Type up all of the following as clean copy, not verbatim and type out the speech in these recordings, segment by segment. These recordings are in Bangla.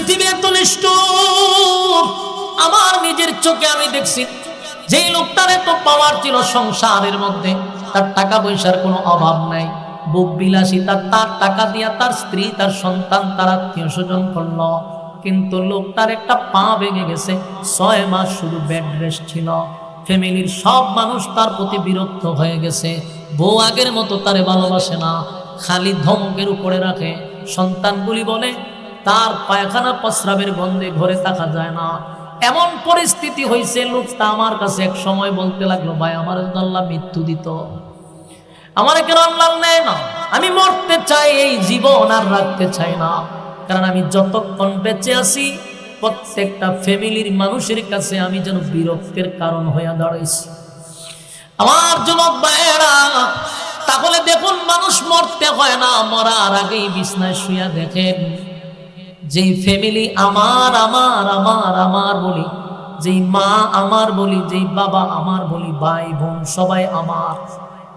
পৃথিবী এত নিষ্ঠুর। আমার নিজের চোখে আমি দেখছি যে লোকটার এত পাওয়ার ছিল সংসারের মধ্যে, তার টাকা পয়সার কোনো অভাব নাই, বুক বিলাসিতা, তার টাকা দিয়া তার স্ত্রী, তার সন্তান, তার আত্মীয় স্বজন করলো। কিন্তু লোকটার একটা পা ভেঙে গেছে, 6 মাস শুধু বেড রেস্ট ছিল। ফ্যামিলির সব মানুষ তার প্রতি বিরক্ত হয়ে গেছে। বউ আগের মতো তারে ভালোবাসে না, খালি ধমকের উপরে রাখে। সন্তানগুলি বলে তার পায়খানা প্রস্রাবের গন্ধে ঘরে থাকা যায় না। এমন পরিস্থিতি হয়েছে, লোকটা আমার কাছে এক সময় বলতে লাগলো, ভাই আমার আল্লাহ মৃত্যু দিত, আমার কেন আল্লাহ নেয় না, আমি মরতে চাই, এই জীবন আর রাখতে চাই না। কারণ আমি যতক্ষণ বেঁচে আছি প্রত্যেকটা ফ্যামিলির মানুষের কাছে আমি যেন বিরক্তের কারণ হয়ে দাঁড়াইছি। আমার যুবক ভাইয়েরা, তাহলে দেখুন, মানুষ মরতে হয় না, মরার আগেই বিছনায় শুয়া দেখেন যেই ফ্যামিলি আমার আমার আমার আমার বলি, যেই মা আমার বলি, যেই বাবা আমার বলি, ভাই বোন সবাই আমার,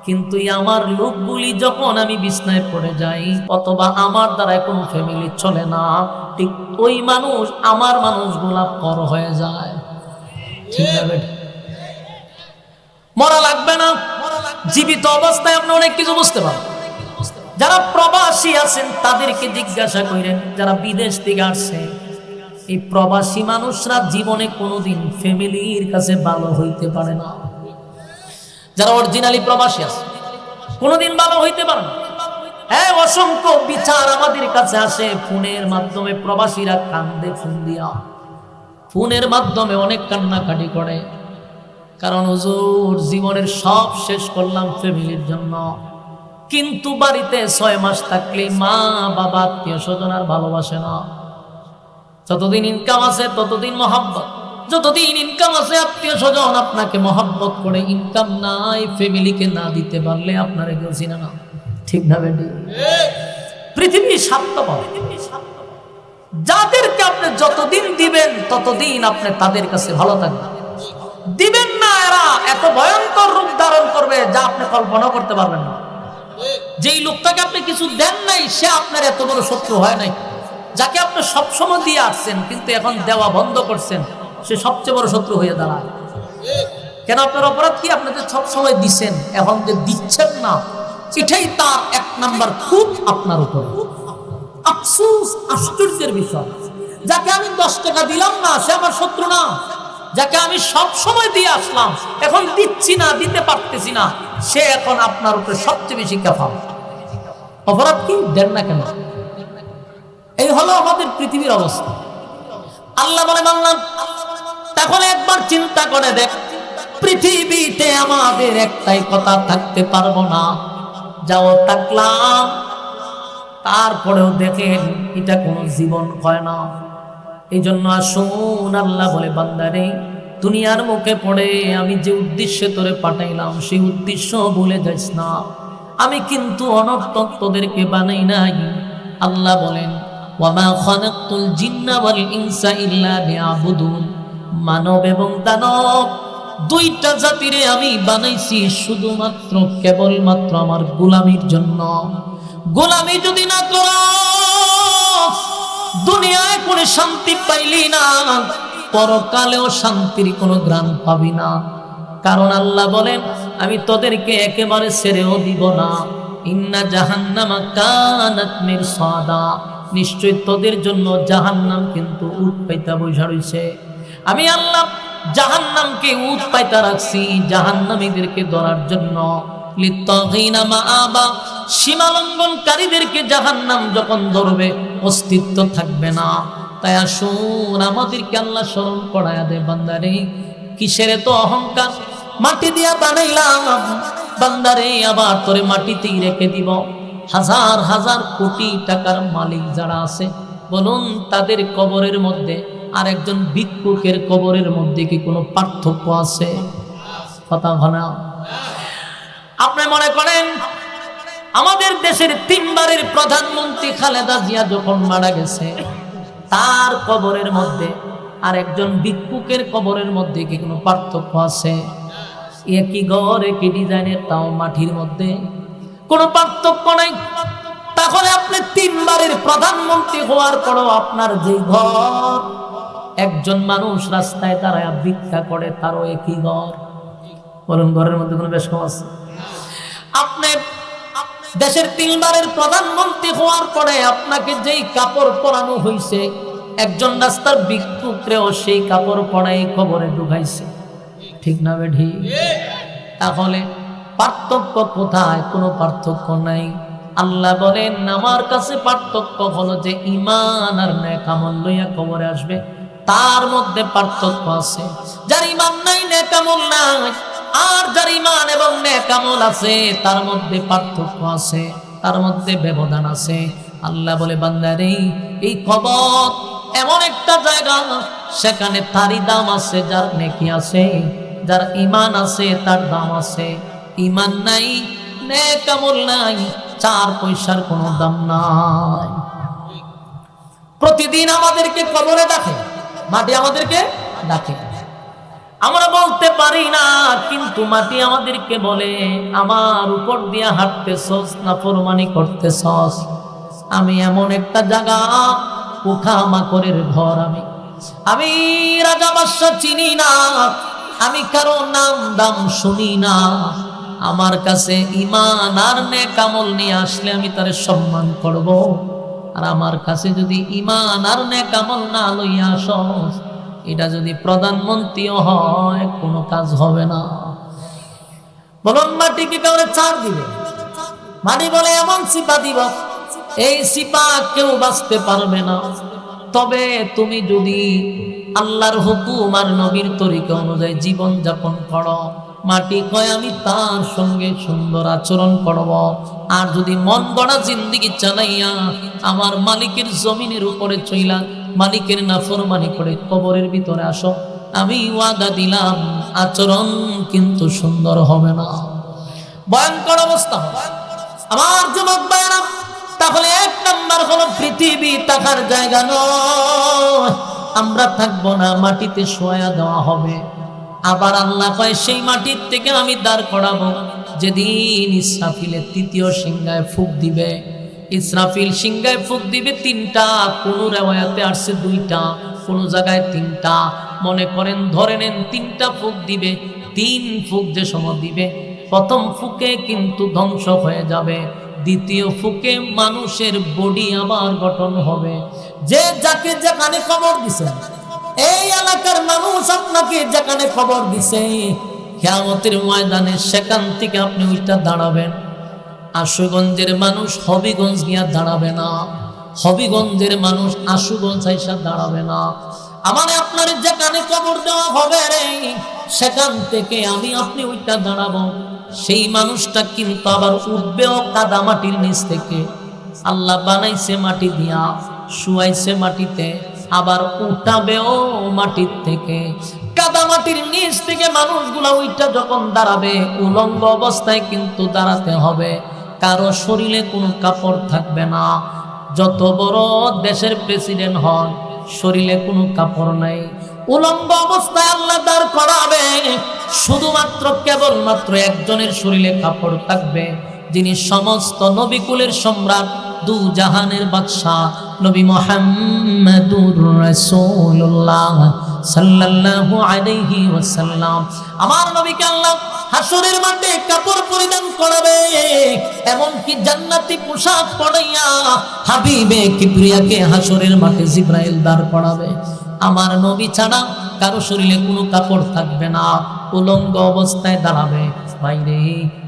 কিন্তু আমার লোকগুলি যখন আমি বিছনায় পড়ে যাই অথবা আমার দ্বারা কোনো ফ্যামিলি চলে না, ঠিক ওই মানুষ আমার মানুষগুলা পর হয়ে যায়। ঠিক আছে, মরা লাগবে না, জীবিত অবস্থায় আপনি অনেক কিছু বুঝতে পারবেন। যারা প্রবাসী আছেন তাদেরকে জিজ্ঞাসা করেন, যারা বিদেশ থেকে আসছে, এই প্রবাসী মানুষরা জীবনে কোনোদিন ফ্যামিলির কাছে ভালো হইতে পারে না। যারা অরিজিনালি প্রবাসী আছে কোনোদিন ভালো হইতে পারে না। হ্যাঁ, অসংখ্য বিচার আমাদের কাছে আসে ফোনের মাধ্যমে, প্রবাসীরা কান্দে ফোন দিয়া, ফোনের মাধ্যমে অনেক কান্নাকাটি করে। কারণ হুজুর জীবনের সব শেষ করলাম ফ্যামিলির জন্য, কিন্তু বাড়িতে 6 মাস থাকলে মা বাবা আত্মীয় স্বজন আর ভালোবাসে না। যতদিন ইনকাম আছে ততদিন মহব্বত, যতদিন ইনকাম আছে আত্মীয় স্বজন আপনাকে মহব্বত করে, ইনকাম নাই ফ্যামিলিকে না দিতে পারলে আপনারা কেউ চিনে না। ঠিক না বেটি? পৃথিবী স্বার্থপর, যাদেরকে আপনি যতদিন দিবেন ততদিন আপনি তাদের কাছে ভালো থাকবেন। দিবেন না, এরা এত ভয়ঙ্কর রূপ ধারণ করবে যা আপনি কল্পনা করতে পারবেন না। যেই লোকটাকে আপনি কিছু দেন নাই সে আপনার এত বড় শত্রু হয় নাই। যাকে আপনি সবসময় দিয়ে আসছেন কিন্তু এখন দেওয়া বন্ধ করছেন, সে সবচেয়ে বড় শত্রু হয়ে দাঁড়ায়। কেন? আপনার অপরাধ কি? আপনি যে সবসময় দিচ্ছেন, এখন যে দিচ্ছেন না, এটাই তার 1 নাম্বার খুব আপনার উপর। আফসোস, আশ্চর্যের বিষয়, যাকে আমি 10 টাকা দিলাম না সে আমার শত্রু না, যাকে আমি সব সময় দিয়ে আসলাম এখন দিচ্ছি না, দিতে পারতেছি না, সে এখন আপনার উপরে সবচেয়ে বেশি কাফাল। অপরাধ কি? দেন না কেন? এই হলো আমাদের পৃথিবীর অবস্থা। আল্লাহ বলে বাংলা, তাহলে একবার চিন্তা করে দেখ, পৃথিবীতে আমাদের একটাই কথা, থাকতে পারবো না, যাও থাকলাম, তারপরেও দেখেন এটা কোনো জীবন হয় না। এই জন্য আসুন, আল্লাহ বলে বান্দারে, দুনিয়ার মুখে পড়ে আমি যে উদ্দেশ্যে তোরে পাঠাইলাম সেই উদ্দেশ্য ভুলে যাস না। আমি কিন্তু অনর্থক তোদেরকে বানাই নাই। আল্লাহ বলেন, ওয়ামা খালাকতুল জিন্না ওয়াল ইনসা ইল্লা লিয়াবুদুন, মানব এবং দানব দুইটা জাতিরে আমি বানাইছি শুধুমাত্র কেবলমাত্র আমার গোলামির জন্য। গোলামি যদি না করস, দুনিয়ায় কোনো শান্তি পাইলি না, পরকালেও শান্তির কোনো গ্রাম পাবি না। কারণ আল্লাহ বলেন, আমি তোদেরকে একেবারে ছেড়েও দিব না। ইন্না জাহান্নামা কানাত মিরসাদা, নিশ্চয় তোদের জন্য জাহান্নাম কিন্তু উট পাইতা বইসা রইছে। আমি আল্লাহ জাহান্নামকে উট পাইতা রাখছি জাহান্নামীদেরকে ধরার জন্য। লিত্তাগিনা মাআবা, সীমালঙ্ঘনকারীদেরকে জাহান্নাম যখন ধরবে অস্তিত্ব থাকবে না। তাই আসুন, আমাদেরকে আল্লাহ স্মরণ করায়া দে, বান্দারে কিসের তো অহংকার, মাটি দিয়া বানাইলাম বান্দারে, আবার তোরে মাটিতেই রেখে দিব। হাজার হাজার কোটি টাকার মালিক যারা আছে বলুন, তাদের কবরের মধ্যে আর একজন ভিক্ষুকের কবরের মধ্যে কি কোনো পার্থক্য আছে? কথা ভানা। আপনি মনে করেন আমাদের দেশের 3 বারের প্রধানমন্ত্রী খালেদা জিয়া যখন মারা গেছে, তার কবরের মধ্যে আর একজন ভিক্ষুকের কবরের মধ্যে কি কোনো পার্থক্য আছে? একই ঘর, একই ডিজাইনের, তাও মাটির মধ্যে, কোনো পার্থক্য নাই। তাহলে আপনি তিনবারের প্রধানমন্ত্রী হওয়ার পরও আপনার যে ঘর, একজন মানুষ রাস্তায় দাঁড়ায় ভিক্ষা করে তারও একই ঘর। বলুন ঘরের মধ্যে কোনো বেশ কম আছে? আপনি দেশের তিনবারের প্রধানমন্ত্রী হওয়ার পরে আপনাকে যেই কাপড় পরানো হয়েছে, একজন রাস্তার ভিক্ষুকরেও সেই কাপড় পরাই কবরে ঢুকাইছে। ঠিক না বেঠি? তাহলে পার্থক্য কোথায়? কোনো পার্থক্য নাই। আল্লাহ বলেন আমার কাছে পার্থক্য হলো যে ঈমান আর নেক আমল লইয়া কবরে আসবে, তার মধ্যে পার্থক্য আছে। যার ঈমান নাই, নেক আমল নাই, আর যার ঈমান এবং নেক আমল আছে তার মধ্যে পার্থক্য আছে, তার মধ্যে ব্যবধান আছে। আল্লাহ বলে বান্দারে, এই কবর এমন একটা জায়গা, সেখানে তারই দাম আছে যার নেকি আছে, যার ঈমান আছে তার দাম আছে। ঈমান নাই, নেক আমল নাই, 4 পয়সার কোনো দাম নাই। প্রতিদিন আমাদেরকে কবরে ডাকে, মাটি আমাদেরকে ডাকে। আমরা বলতে পারি না, কিন্তু মাটি আমাদেরকে বলে আমার উপর দিয়া হাঁটতেছস না ফরমানি করতেছস। আমি এমন একটা জায়গা, পোকামাকড়ের ঘর। আমি রাজা বাদশা চিনি না, আমি কারো নাম দাম শুনি না। আমার কাছে ঈমান আর নেক আমল নিয়ে আসলে আমি তারে সম্মান করব, আর আমার কাছে যদি ঈমান আর নেক আমল না লইয়া আসস, এটা যদি প্রধানমন্ত্রীও হয় কোনো কাজ হবে না। বলুন মাটিকে কাউরে ছাড় দিবে? মাটি বলে এমন সিপা দিব, এই সিপা কেউ বাঁচতে পারবে না। তবে তুমি যদি আল্লাহর হুকুম আর নবীর তরিকা অনুযায়ী জীবন যাপন করো, মাটি কয় আমি তার সঙ্গে সুন্দর আচরণ করব। আর যদি মন গড়া জিন্দেগি চালাইয়া আমার মালিকের জমিনের উপরে চইলা মালিকের নাফরমানি করে কবরের ভিতরে আসো, আমি ওয়াদা দিলাম আচরণ কিন্তু সুন্দর হবে না, ভয়ঙ্কর অবস্থা হবে। আমার যুবক ভাইরা, তাহলে 1 নাম্বার হলো পৃথিবী থাকার জায়গা নয়, আমরা থাকবো না, মাটিতে শোয়া দেওয়া হবে। আবার আল্লাহ কয় সেই মাটির থেকে আমি দাঁড় করাবো যেদিন ইসরাফিলের 3য় সিংহায় ফুঁক দিবে। ইসরাফিল সিংহায় ফুঁক দিবে 3টা, কোন রিওয়ায়াতে আসছে 2টা, কোন জায়গায় 3টা। মনে করেন ধরে নেন 3টা ফুঁক দিবে। 3 ফুঁক যে সময় দিবে, প্রথম ফুঁকে কিন্তু ধ্বংস হয়ে যাবে, দ্বিতীয় ফুঁকে মানুষের বডি আবার গঠন হবে। যে যাকে যেখানে খবর দিছে, এই এলাকার মানুষ আপনাকে যেখানে খবর দিছে, কিয়ামতের ময়দানে সেখান থেকে আপনি ওইটা দাঁড়াবেন। আশুগঞ্জের মানুষ হবিগঞ্জ গিয়া দাঁড়াবে না, হবিগঞ্জের মানুষ আশুগঞ্জ আইসা দাঁড়াবে না। আমাদের আপনার যেখানে খবর দেওয়া হবে রে, সেখান থেকে আমি আপনি ওইটা দাঁড়াবো। সেই মানুষটা কিন্তু আবার উঠবেও কাদা মাটির নিচ থেকে। আল্লাহ বানাইছে মাটি দিয়া, শুয়াইছে মাটিতে, আবার উঠাবেও মাটির থেকে। কাদা মাটির নিচ থেকে মানুষগুলা ওইটা যখন দাঁড়াবে, উলঙ্গ অবস্থায় কিন্তু দাঁড়াতে হবে। কারো শরীরে কোনো কাপড় থাকবে না। যত বড় দেশের প্রেসিডেন্ট হন, শরীরে কোনো কাপড় নাই, উলঙ্গ অবস্থায় আল্লাহ দাঁড় করাবে। শুধুমাত্র কেবলমাত্র একজনের শরীরে কাপড় থাকবে, যিনি সমস্ত নবীকুলের সম্রাট, 2 জাহানের বাদশাহ নবী মুহাম্মদুর রাসূলুল্লাহ সাল্লাল্লাহু আলাইহি ওয়াসাল্লাম। আমার নবীকে আল্লাহ হাসরের মাঠে কাপড় পরিধান করাবে, এমনকি জান্নাতি পোশাক পরাইয়া হাবিবে কিবরিয়াকে হাসরের মাঠে জিবরাইল দাঁড় করাবে। আমার নবী ছাড়া কারো শরীরে কোনো কাপড় থাকবে না, উলঙ্গ অবস্থায় দাঁড়াবে। বাইরে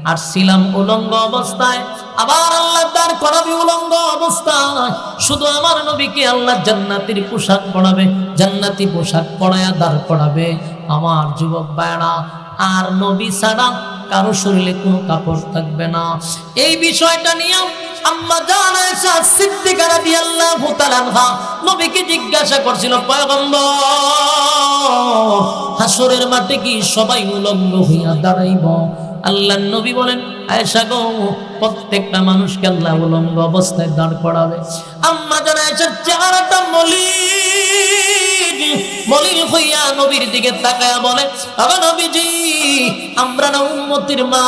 আর ছিলাম উলঙ্গ অবস্থায়, আবার আল্লাহ দাঁড় করাবে উলঙ্গ অবস্থায়। শুধু আমার নবীকে আল্লাহ জান্নাতের পোশাক পরাবে, জান্নাতি পোশাক পরায়া দাঁড় করাবে। আমার যুবক ভাইরা, আর নবী ছাড়া কারো শরীরে কোনো কাপড় থাকবে না। এই বিষয়টা নিয়ে আম্মা জান আয়েশা সিদ্দিকা রাদিয়াল্লাহু তাআলা আনহা নবীকে জিজ্ঞাসা করছিল, পয়গম্বর, হাসরের মাঠে কি সবাই উলঙ্গ হইয়া দাঁড়াইব? আল্লাহর নবী বলেন, আয়েশা গো, প্রত্যেকটা মানুষকে আল্লাহ উলঙ্গ অবস্থায় দাঁড় করাবে। আম্মা জান আয়েশার চেহারাটা মলিন জলিল হইয়া নবীর দিকে তাকায়া বলে, ওগো নবীজি, আমরা না উম্মতের মা,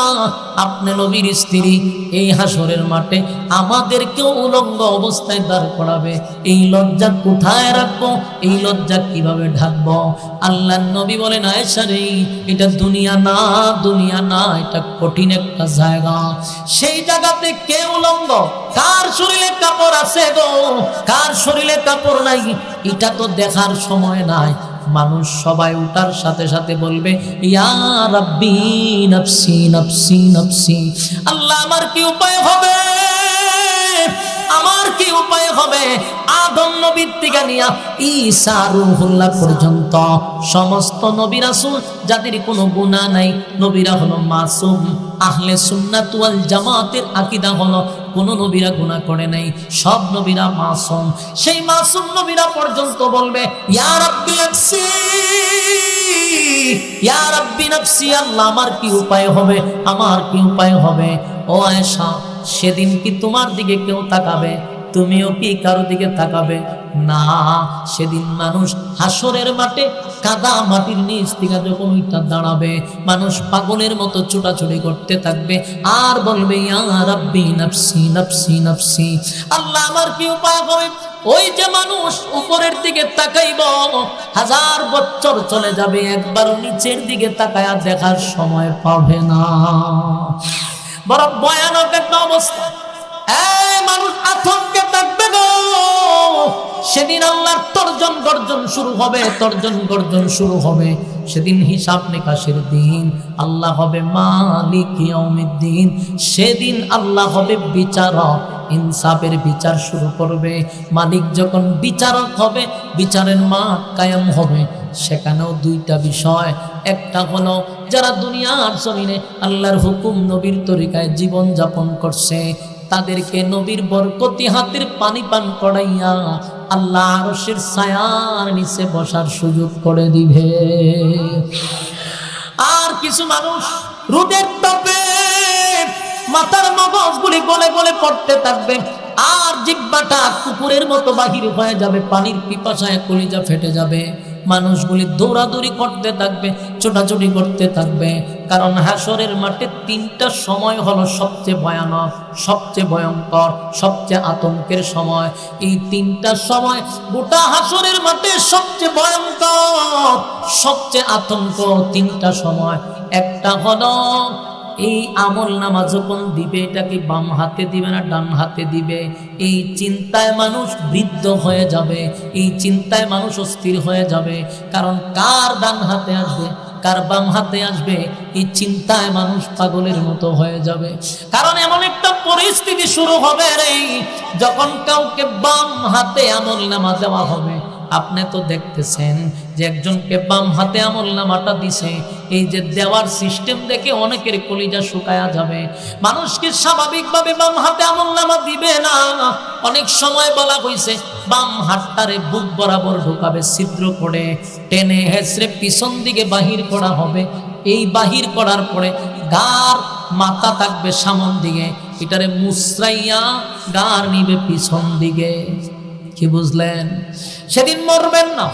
আপনি নবীর স্ত্রী, এই হাসরের মাঠে আমাদেরকে উলঙ্গ অবস্থায় দাঁড় করাবে, এই লজ্জা কোথায় রাখবো, এই লজ্জা কিভাবে ঢাকবো? আল্লাহর নবী বলেন, আয়েশা রে, এটা দুনিয়া না, দুনিয়া না, এটা কঠিন একটা জায়গা। সেই জায়গাতে কে উলঙ্গ? কার শরীরে কাপড় আছে গো, কার শরীরে কাপড় নাই? এটা তো দেখার সময় নাই। মানুষ সবাই উঠার সাথে সাথে বলবে, ইয়া রাব্বি নফসি নফসি নফসি। আল্লাহ, আমার কি উপায় হবে, আমার কি উপায় হবে? আদম নবীর থেকে নিয়া ঈসা রূহুল্লাহ পর্যন্ত সমস্ত নবী রাসূল যাদের কোনো গুনাহ নাই, নবীরা হলো মাসুম। আহলে সুন্নাত ওয়াল জামাতের আকীদা হলো কোন নবীরা গুনাহ করে নাই, সব নবীরা মাসুম। সেই মাসুম নবীরা পর্যন্ত বলবে, ইয়া রাব্বি নফসি, ইয়া রাব্বি নফসি। আল্লাহ, আমার কি উপায় হবে, আমার কি উপায় হবে? ও আয়েশা, সেদিন কি তোমার দিকে কেউ তাকাবে? তুমিও কি কারো দিকে তাকাবে? না। সেদিন মানুষ হাসরের মাঠে কাদা মাটির নিচ থেকে যখন ওইটা দাঁড়াবে, মানুষ পাগলের মতো ছুটাছুটি করতে থাকবে আর বলবে, ইয়া রাব্বি নফসি নফসি নফসি। আল্লাহ, আমার কি উপায় হবে? ওই যে মানুষ উপরের দিকে তাকাইব, 1000 বছর চলে যাবে, একবার নিচের দিকে তাকায়া দেখার সময় পাবে না। বড় ভয়ানক একটা অবস্থা। মানুষ আতঙ্কে থাকবে গো। সেদিন আল্লাহর তর্জন গর্জন শুরু হবে, তর্জন গর্জন শুরু হবে। সেদিন হিসাব নিকাশের দিন। আল্লাহ হবে মালিক ইয়াউমিদ্দিন। সেদিন আল্লাহ হবে বিচারক, ইনসাফের বিচার শুরু করবে। মালিক যখন বিচারক হবে, বিচারের মাঠ কায়েম হবে। সেখানেও দুইটা বিষয়। একটা হলো যারা দুনিয়ার জমিনে আল্লাহর হুকুম নবীর তরিকায় জীবন যাপন করছে, তাদেরকে নবীর বরকতি হাতের পানি পান করাইয়া আল্লাহ আরশের ছায়ার নিচে বসার সুযোগ করে দিবে। আর কিছু মানুষ রোদের তাপে মাথার মগজগুলি গলে গলে পড়তে থাকবে, আর জিহ্বাটা কুকুরের মতো বাহির হয়ে যাবে, পানির পিপাসায় কলিজা ফেটে যাবে। মানুষগুলি দৌড়াদৌড়ি করতে থাকবে, ছোটাছুটি করতে থাকবে। কারণ হাসরের মাঠে 3টা সময় হলো সবচেয়ে ভয়ানক, সবচেয়ে ভয়ঙ্কর, সবচেয়ে আতঙ্কের সময়। এই 3টা সময় গোটা হাসরের মাঠে সবচেয়ে ভয়ঙ্কর, সবচেয়ে আতঙ্ক। 3টা সময়। একটা হলো এই আমল নামা যখন দিবে, এটা কি বাম হাতে দিবে না ডান হাতে দিবে, এই চিন্তায় মানুষ বৃদ্ধ হয়ে যাবে, এই চিন্তায় মানুষ অস্থির হয়ে যাবে। কারণ কার ডান হাতে আসবে, কার বাম হাতে আসবে, এই চিন্তায় মানুষ পাগলের মতো হয়ে যাবে। কারণ এমন একটা পরিস্থিতি শুরু হবে রে, যখন কাউকে বাম হাতে আমল নামা দেওয়া হবে। আপনি তো দেখতেছেন যে একজনকে বাম হাতে আমল নামাটা দিছে, এই যে দেওয়ার সিস্টেম দেখে অনেকের কলিজা শুকায়া যাবে। মানুষকে স্বাভাবিকভাবে বাম হাতে আমল নামা দিবে না। অনেক সময় বলা হয়েছে বাম হাতটারে বুক বরাবর ঢোকাবে, ছিদ্র করে টেনে হেঁচড়ে পিছন দিকে বাহির করা হবে। এই বাহির করার পরে গার মাথা থাকবে সামন দিকে, এটারে মুসরাইয়া গার নিবে পিছন দিকে। কি বুঝলেন? সেদিন মরবেন না,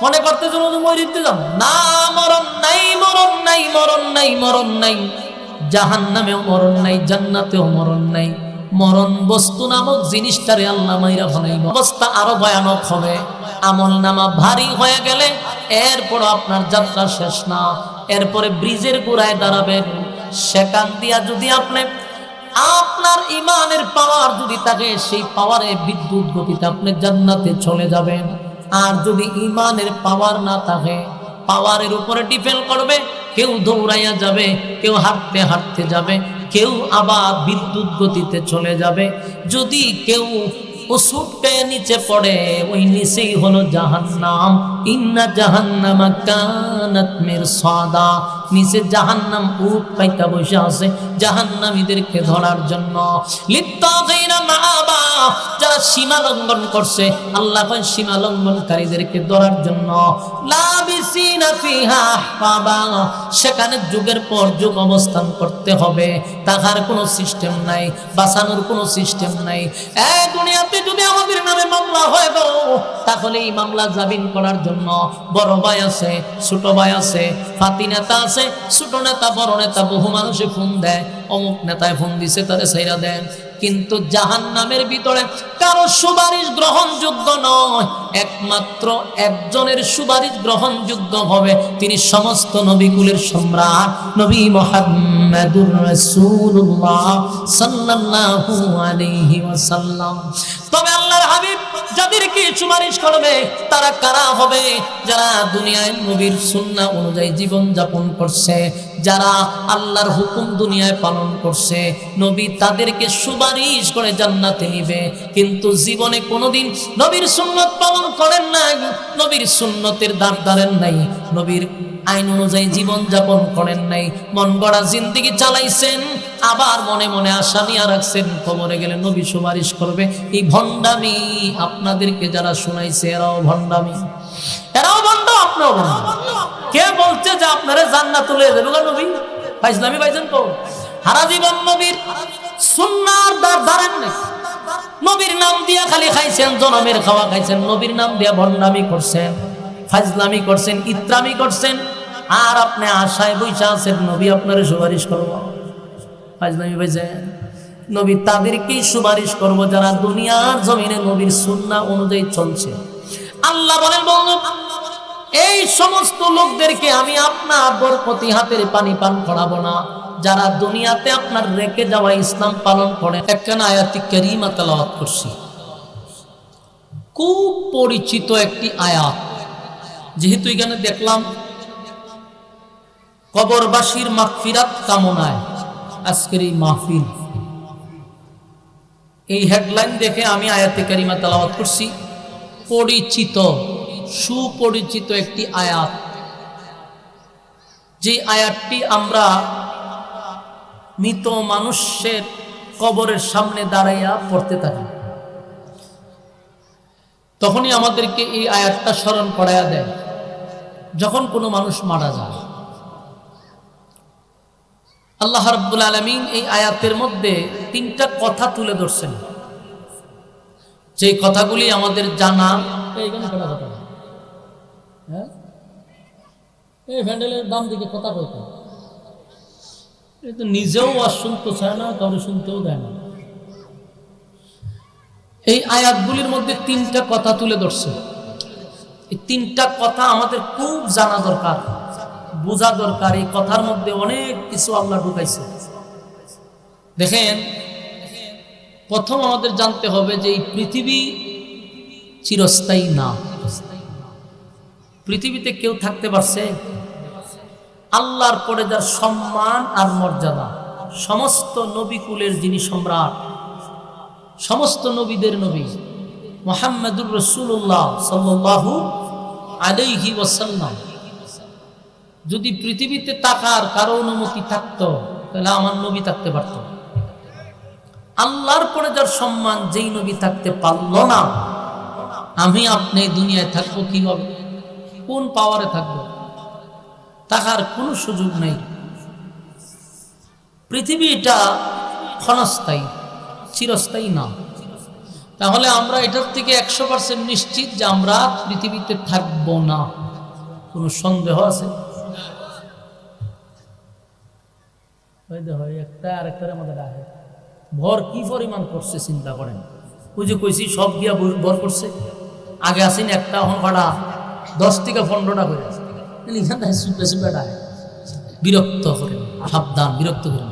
মনে করতে মরিতে যান না, মরণ নাই, মরণ নাই, মরণ নাই, মরণ নাই। জাহান্নামেও মরণ নাই, জান্নাতেও মরণ নাই। মরণ বস্তু নামক জিনিসটারে আল্লাহ মাইরা ফেলাইব। অবস্থা আরো ভয়ানক হবে। আমল নামা ভারী হয়ে গেলে এরপর আপনার যাত্রা শেষ না। এরপরে ব্রিজের গোড়ায় দাঁড়াবেন, সেখান দিয়া যদি আপনার ইমানের পাওয়ার যদি থাকে, সেই পাওয়ারে বিদ্যুৎ গতিতে আপনি জান্নাতে চলে যাবেন। আর যদি ইমানের পাওয়ার না থাকে, পাওয়ারের উপরে ডিপেন্ড করবে। কেউ দৌড়াইয়া যাবে, কেউ হাঁটতে হাঁটতে যাবে, কেউ আবার বিদ্যুৎ গতিতে চলে যাবে। যদি কেউ ওষুধটা নিচে পড়ে, ওই নিচেই হলো জাহান্নাম। ইন্না জাহান্নামা কানাত মিরসাদা। নিচে জাহান্নাম উট পাইতা বসে আছে জাহান্নামীদেরকে ধরার জন্য। লিত্তাগিনা মাআবা, যারা সীমা লঙ্ঘন করছে, আল্লাহ কয় সীমা লঙ্ঘনকারীদেরকে ধরার জন্য। লাবিসি সেখানে যুগের পর যুগ অবস্থান করতে হবে, তাহার কোনো সিস্টেম নাই, বাঁচানোর কোনো সিস্টেম নাই। এই দুনিয়াতে যদি আমাদের নামে মামলা হয় গো, তাহলে এই মামলা জামিন করার জন্য বড় ভাই আছে, ছোট ভাই আছে, ফাতি নেতা আছে, ছোট নেতা, বড় নেতা, বহু মানুষে ফোন দেয়, অমুক নেতায় ফোন দিছে তারে ছাইরা দেন। কিন্তু জাহান্নামের ভিতরে কারো সুপারিশ গ্রহণযোগ্য নয়, একমাত্র একজনের সুপারিশ গ্রহণযোগ্য হবে, তিনি সমস্ত নবীকুলের সম্রাট নবী মুহাম্মদুর রাসূলুল্লাহ সাল্লাল্লাহু আলাইহি ওয়াসাল্লাম। তবে আল্লাহর হাবিব যাদেরকে সুপারিশ করবে তারা কারা হবে? যারা দুনিয়ায় নবীর সুন্নাহ অনুযায়ী জীবন যাপন করছে, যারা আল্লাহর হুকুম দুনিয়ায় পালন করছে, নবী তাদেরকে সুপারিশ করে জান্নাতে নিবে। কিন্তু জীবনে কোনোদিন নবীর সুন্নত পালন করেন নাই, নবীর সুন্নতের দ্বার ধারেন নাই, নবীর আইন অনুযায়ী জীবন যাপন করেন নাই, মন গড়া জিন্দেগি চালাইছেন, আবার মনে মনে আশা নিয়ে রাখছেন কবরে গেলে নবী সুপারিশ করবে। এই ভণ্ডামি আপনাদেরকে যারা শোনাইছে এরাও ভণ্ডামি, এরাও ভণ্ড, আপনিও ভণ্ড। কে বলছে যে আপনারা জান্নাত তুলে দেবে নবী? ইসলামী ভাইজান তো সারা জীবন নবীর সুন্নাহর দ্বার ধারেন নাই, নবীর নাম দিয়া খালি খাইছেন, জনমের খাওয়া খাইছেন, নবীর নাম দিয়া ভণ্ডামি করছেন, ফাজলামি করছেন, ইত্রামি করছেন, আর আপনি আশায় বইসা আছেন নবী আপনারে সুপারিশ করবো। ফাজলামি ভাইজান, নবী তাদেরকেই সুপারিশ করবো যারা দুনিয়ার জমিনে নবীর সুন্নাহ অনুযায়ী চলছে। আল্লাহ বলেন, বলুন এই সমস্ত লোকদেরকে আমি আপনার বরকতি হাতের পানি পান করাবো না, যারা দুনিয়াতে আপনার রেখে যাওয়া ইসলাম পালন করে। একখানা আয়াতি কারিমা তেলাওয়াত করছি, খুব পরিচিত একটি আয়াত। যেহেতু এখানে দেখলাম কবরবাসীর মাগফিরাত কামনায় আজকের এই মাহফিল, এই হেডলাইন দেখে আমি আয়াতে কারিমা তেলাওয়াত করছি। পরিচিত, সুপরিচিত একটি আয়াত, যে আয়াতটি আমরা মৃত মানুষের কবরের সামনে দাঁড়াইয়া পড়তে থাকি, তখনই আমাদেরকে এই আয়াতটা স্মরণ করাইয়া দেয়। যখন কোনো মানুষ মারা যায়, আল্লাহ রাব্বুল আলামিন এই আয়াতের মধ্যে তিনটা কথা তুলে ধরছেন, যে কথাগুলি আমাদের জানা। এইখানে কথা কথা, হ্যাঁ, এই ভ্যান্ডেলের দাম দিকে কথা বলতে, এই তো নিজেও আর শুনতে চায় না, কাউকে শুনতেও দেয় না। এই আয়াতগুলির মধ্যে তিনটা কথা তুলে ধরছে। এই তিনটা কথা আমাদের খুব জানা দরকার, বোঝা দরকার। এই কথার মধ্যে অনেক কিছু আল্লাহ ঢুকাইছে। দেখেন, প্রথম আমাদের জানতে হবে যে এই পৃথিবী চিরস্থায়ী না। পৃথিবীতে কেউ থাকতে পারছে? আল্লাহর পরে যার সম্মান আর মর্যাদা, সমস্ত নবীকুলের যিনি সম্রাট, সমস্ত নবীদের নবী মুহাম্মদুর রাসূলুল্লাহ সাল্লাল্লাহু আলাইহি ওয়াসাল্লাম, যদি পৃথিবীতে থাকার কারো অনুমতি থাকতো তাহলে আমার নবী থাকতে পারত। আল্লাহর পরে যার সম্মান, যেই নবী থাকতে পারল না, আমি আপনি দুনিয়ায় থাকবো কিভাবে? কোন পাওয়ারে থাকবো? থাকার কোনো সুযোগ নেই। পৃথিবীটা ক্ষণস্থায়ী, চিরস্থায়ী না। তাহলে আমরা এটার থেকে 100% নিশ্চিত যে আমরা পৃথিবীতে থাকবো না। কোনো সন্দেহ আছে? একটা আরেকটার আমাদের আগে ভর কি পরিমাণ করছে চিন্তা করেন। ওই যে কইছি সব গিয়া ভর করছে, আগে আসেন একটা, এখন কটা 10 থেকে 15টা করে আছে। বিরক্ত করেন, সাবধান, বিরক্ত করেন।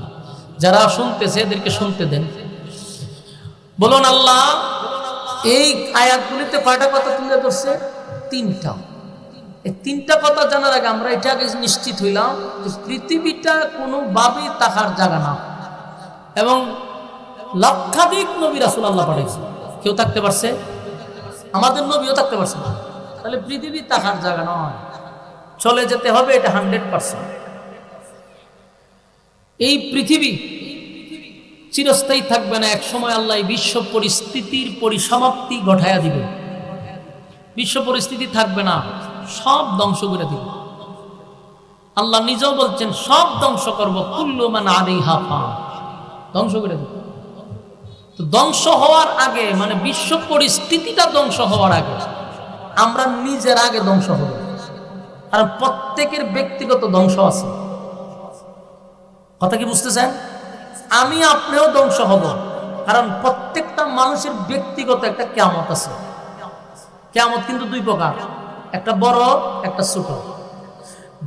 যারা শুনতেছে এদেরকে শুনতে দেন। বলুন আল্লাহ এই আয়াতগুলিতে কয়টা কথা তুলে ধরছে? তিনটা। এই তিনটা কথা জানার আগে আমরা এটা আগে নিশ্চিত হইলাম যে পৃথিবীটা কোনোভাবেই থাকার জায়গা না, এবং লক্ষাধিক নবী রাসূল আল্লাহ পাঠাইছে, কেউ থাকতে পারছে? আমাদের নবীও থাকতে পারছে না। তাহলে পৃথিবী থাকার জায়গা নয়, চলে যেতে হবে, এটা 100%। এই পৃথিবী চিরস্থায়ী থাকবে না। এক সময় আল্লাহ বিশ্ব পরিস্থিতির পরিসমাপ্তি ঘটাইয়া দিবে। বিশ্ব পরিস্থিতি থাকবে না, সব ধ্বংস করে দিবে। আল্লাহ নিজেও বলছেন সব ধ্বংস করব, কুল্লু মান আলাইহা ফান, ধ্বংস করে দেব। তো ধ্বংস হওয়ার আগে, মানে বিশ্ব পরিস্থিতিটা ধ্বংস হওয়ার আগে আমরা নিজের আগে ধ্বংস হব। কারণ প্রত্যেকের ব্যক্তিগত ধ্বংস আছে। কথা কি বুঝতেছেন? আমি আপনিও ধ্বংস হব, কারণ প্রত্যেকটা মানুষের ব্যক্তিগত একটা কিয়ামত আছে। কিয়ামত কিন্তু দুই প্রকার, একটা বড়, একটা ছোট।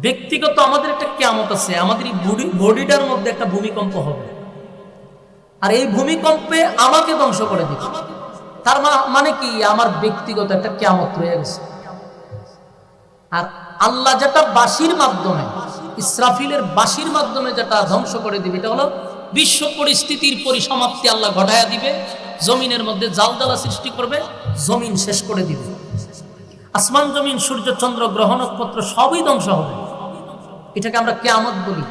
ব্যক্তিগত আমাদের একটা কিয়ামত আছে, আমাদের এই বডিটার মধ্যে একটা ভূমিকম্প হবে, আর এই ভূমিকম্পে আমাকে ধ্বংস করে দিবে। তার মানে কি, আমার ব্যক্তিগত একটা কিয়ামত রয়ে গেছে। আর আল্লাহ যেটা বাঁশির মাধ্যমে, ইসরাফিলের বাঁশির মাধ্যমে যেটা ধ্বংস করে দিবে, এটা হলো বিশ্ব পরিস্থিতির পরিসমাপ্তি আল্লাহ ঘটায়া দিবে। জমিনের মধ্যে জালজালা সৃষ্টি করবে, জমিন শেষ করে দিবে। আসমান জমিন, সূর্য চন্দ্র গ্রহ নক্ষত্র সবই ধ্বংস হবে। এটাকে আমরা কিয়ামত বলি।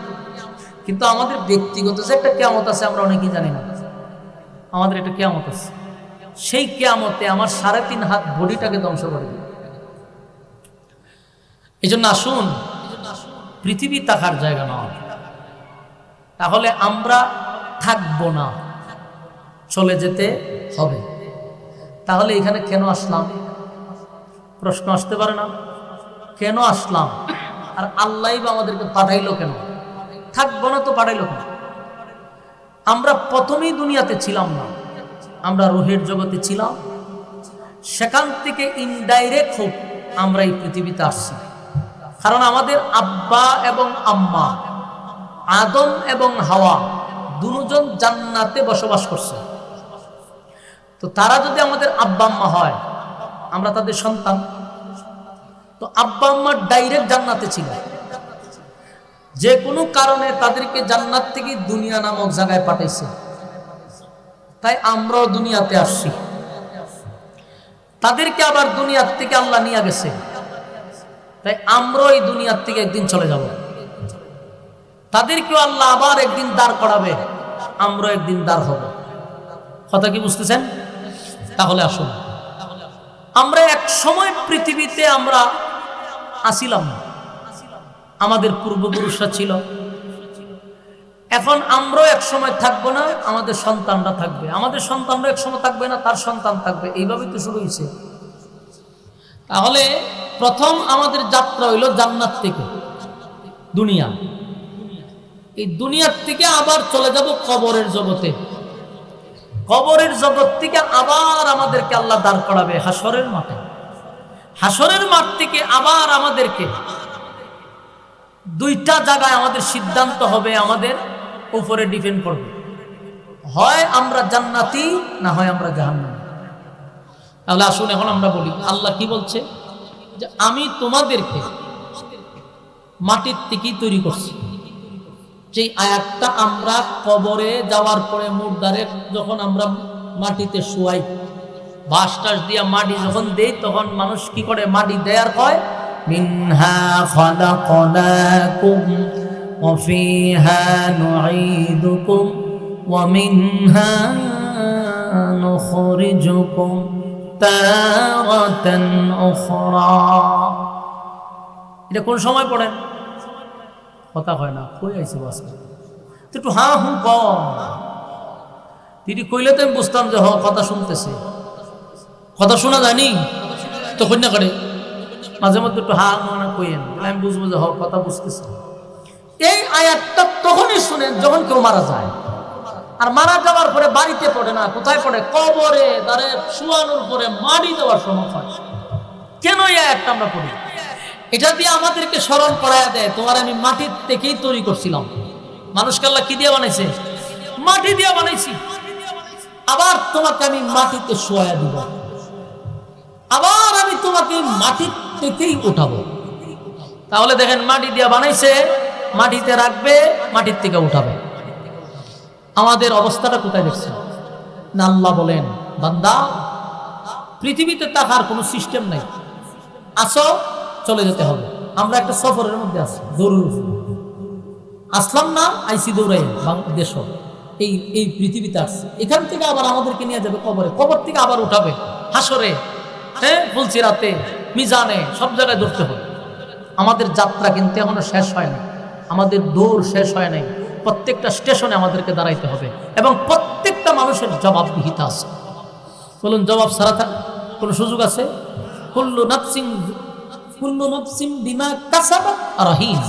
কিন্তু আমাদের ব্যক্তিগত যে একটা কিয়ামত আছে আমরা অনেকেই জানি না। আমাদের একটা কিয়ামত আছে, সেই কিয়ামতে আমার 3.5 হাত বডিটাকে ধ্বংস করে দিবে। এই জন্য আসুন, পৃথিবী থাকার জায়গা নয়। তাহলে আমরা থাকবো না, চলে যেতে হবে। তাহলে এখানে কেন আসলাম? প্রশ্ন আসতে পারে না, কেন আসলাম? আর আল্লাহ বা আমাদেরকে পাঠাইলো কেন? থাকবো না তো পাঠাইলো কেন? আমরা প্রথমেই দুনিয়াতে ছিলাম না, আমরা রুহের জগতে ছিলাম। সেখান থেকে ইনডাইরেক্ট হোক আমরা এই পৃথিবীতে আসছি। কারণ আমাদের আব্বা এবং আম্মা, আদম এবং হাওয়া, দুজন জান্নাতে বসবাস করছে। তো তারা যদি আমাদের আব্বা আম্মা হয়, আমরা তাদের সন্তান। তো আব্বা আম্মা ডাইরেক্ট জান্নাতে ছিল, যে কোনো কারণে তাদেরকে জান্নাত থেকে দুনিয়া নামক জায়গায় পাঠাইছে। তাই আমরাও দুনিয়াতে আসছি। তাদেরকে আবার দুনিয়ার থেকে আল্লাহ নিয়ে গেছে, তাই আমরাও এই দুনিয়ার থেকে একদিন চলে যাব। তাদেরকেও আল্লাহ আবার একদিন দাঁড় করাবে, আমরাও একদিন দাঁড় হব। কথা কি বুঝতেছেন? তাহলে আসুন, আমরা এক সময় পৃথিবীতে আমরা আসিলাম না, আমাদের পূর্বপুরুষরা ছিল। এখন আমরাও এক সময় থাকবো না, আমাদের সন্তানরা থাকবে। আমাদের সন্তানরা এক সময় থাকবে না, তার সন্তান থাকবে। এইভাবেই তো শুরু হয়েছে। তাহলে প্রথম আমাদের যাত্রা হইল জান্নাত থেকে দুনিয়া। এই দুনিয়ার থেকে আবার চলে যাব কবরের জগতে। কবরের জগৎ থেকে আবার আমাদেরকে আল্লাহ দাঁড় করাবে হাসরের মাঠে। হাসরের মাঠ থেকে আবার আমাদেরকে দুইটা জায়গায় আমাদের সিদ্ধান্ত হবে, আমাদের উপরে ডিপেন্ড করবে। হয় আমরা জান্নাতি, না হয় আমরা জাহান্নামী। তাহলে আসুন এখন আমরা বলি, আল্লাহ কি বলছে? যে আমি তোমাদেরকে মাটির থেকেই তৈরি করছি। যে আয়াতটা আমরা কবরে যাওয়ার পরে মুর্দারে যখন আমরা মাটিতে শুয়াই, বাঁশ টাস দিয়া মাটি যখন দেই, তখন মানুষ কি করে? মাটি দেয়ার কয় মিনহা খালাকনাকুম ওয়া ফিহা নুঈদুকুম ওয়া মিনহা নুখরিজুকুম তারাতান উখরা। এটা কোন সময় পড়েন? কথা হয় না, কই আইছে বাস তো একটু হা হু কম। তিনি কইলে তো আমি বুঝতাম যে কথা শুনতেছে। কথা শোনা জানি তো কন্যা করে মাঝে মধ্যে একটু হা না কইেন, আমি বুঝবো যে কথা বুঝতেছে। এই আয়াতটা তখনই শুনেন যখন কেউ মারা যায়। আর মারা যাওয়ার পরে বাড়িতে পড়ে না, কোথায় পড়ে? কবরে, তারে শুয়ানোর পরে মাটি দেওয়ার সময় হয়। কেন এই আয়াতটা আমরা পড়ি? এটা দিয়ে আমাদেরকে স্মরণ করায়া দেয়, তোমার আমি মাটির থেকেই তৈরি করছিলাম। মানুষকে আল্লাহ কি দিয়ে বানাইছে? মাটি দিয়ে বানাইছি। আবার তোমাকে আমি মাটিতে শোয়া দিব, আবার আমি তোমাকে মাটির থেকেই উঠাবো। তাহলে দেখেন, মাটি দিয়ে বানাইছে, মাটিতে রাখবে, মাটির থেকে উঠাবে। আমাদের অবস্থাটা কোথায় দেখছেন না? আল্লাহ বলেন, বান্দা পৃথিবীতে থাকার কোনো সিস্টেম নাই, আসো চলে যেতে হবে। আমরা একটা সফরের মধ্যে আছি, দৌড়ের উপরে আসলাম না, আইসি দৌড়াই দেশ এই পৃথিবীতে আসছে। এখান থেকে আবার আমাদেরকে নিয়ে যাবে কবরে, কবর থেকে আবার উঠাবে হাসরে, হ্যাঁ বলছি রাতে, মিজানে, সব জায়গায় ধরতে হবে। আমাদের যাত্রা কিন্তু এখনো শেষ হয় না। আমাদের দৌড় শেষ হয় নাই, প্রত্যেকটা স্টেশনে আমাদেরকে দাঁড়াইতে হবে এবং প্রত্যেকটা মানুষের জবাবদিহিতা আছে। বলুন, জবাব ছাড়া কোনো সুযোগ আছে? কুল্লু নাফসিন বিমা কাসাবাত রাহিন।